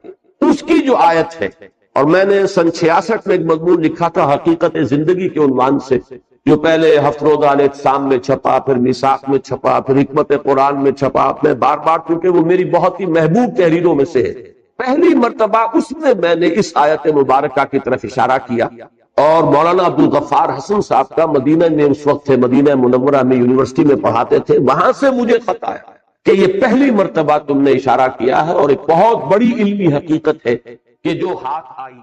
اس کی جو آیت ہے، اور میں نے سن 66 میں ایک مضمون لکھا تھا حقیقت زندگی کے عنوان سے، جو پہلے ہفت روزہ الاعتصام میں چھپا، پھر میثاق میں چھپا، پھر حکمت قرآن میں چھپا۔ میں بار بار، کیونکہ وہ میری بہت ہی محبوب تحریروں میں سے ہے، پہلی مرتبہ اس میں نے اس آیت مبارکہ کی طرف اشارہ کیا، اور مولانا عبدالغفار حسن صاحب کا مدینہ میں اس وقت تھے، مدینہ منورہ میں یونیورسٹی میں پڑھاتے تھے، وہاں سے مجھے خط آیا کہ یہ پہلی مرتبہ تم نے اشارہ کیا ہے، اور ایک بہت بڑی علمی حقیقت ہے کہ جو ہاتھ آئی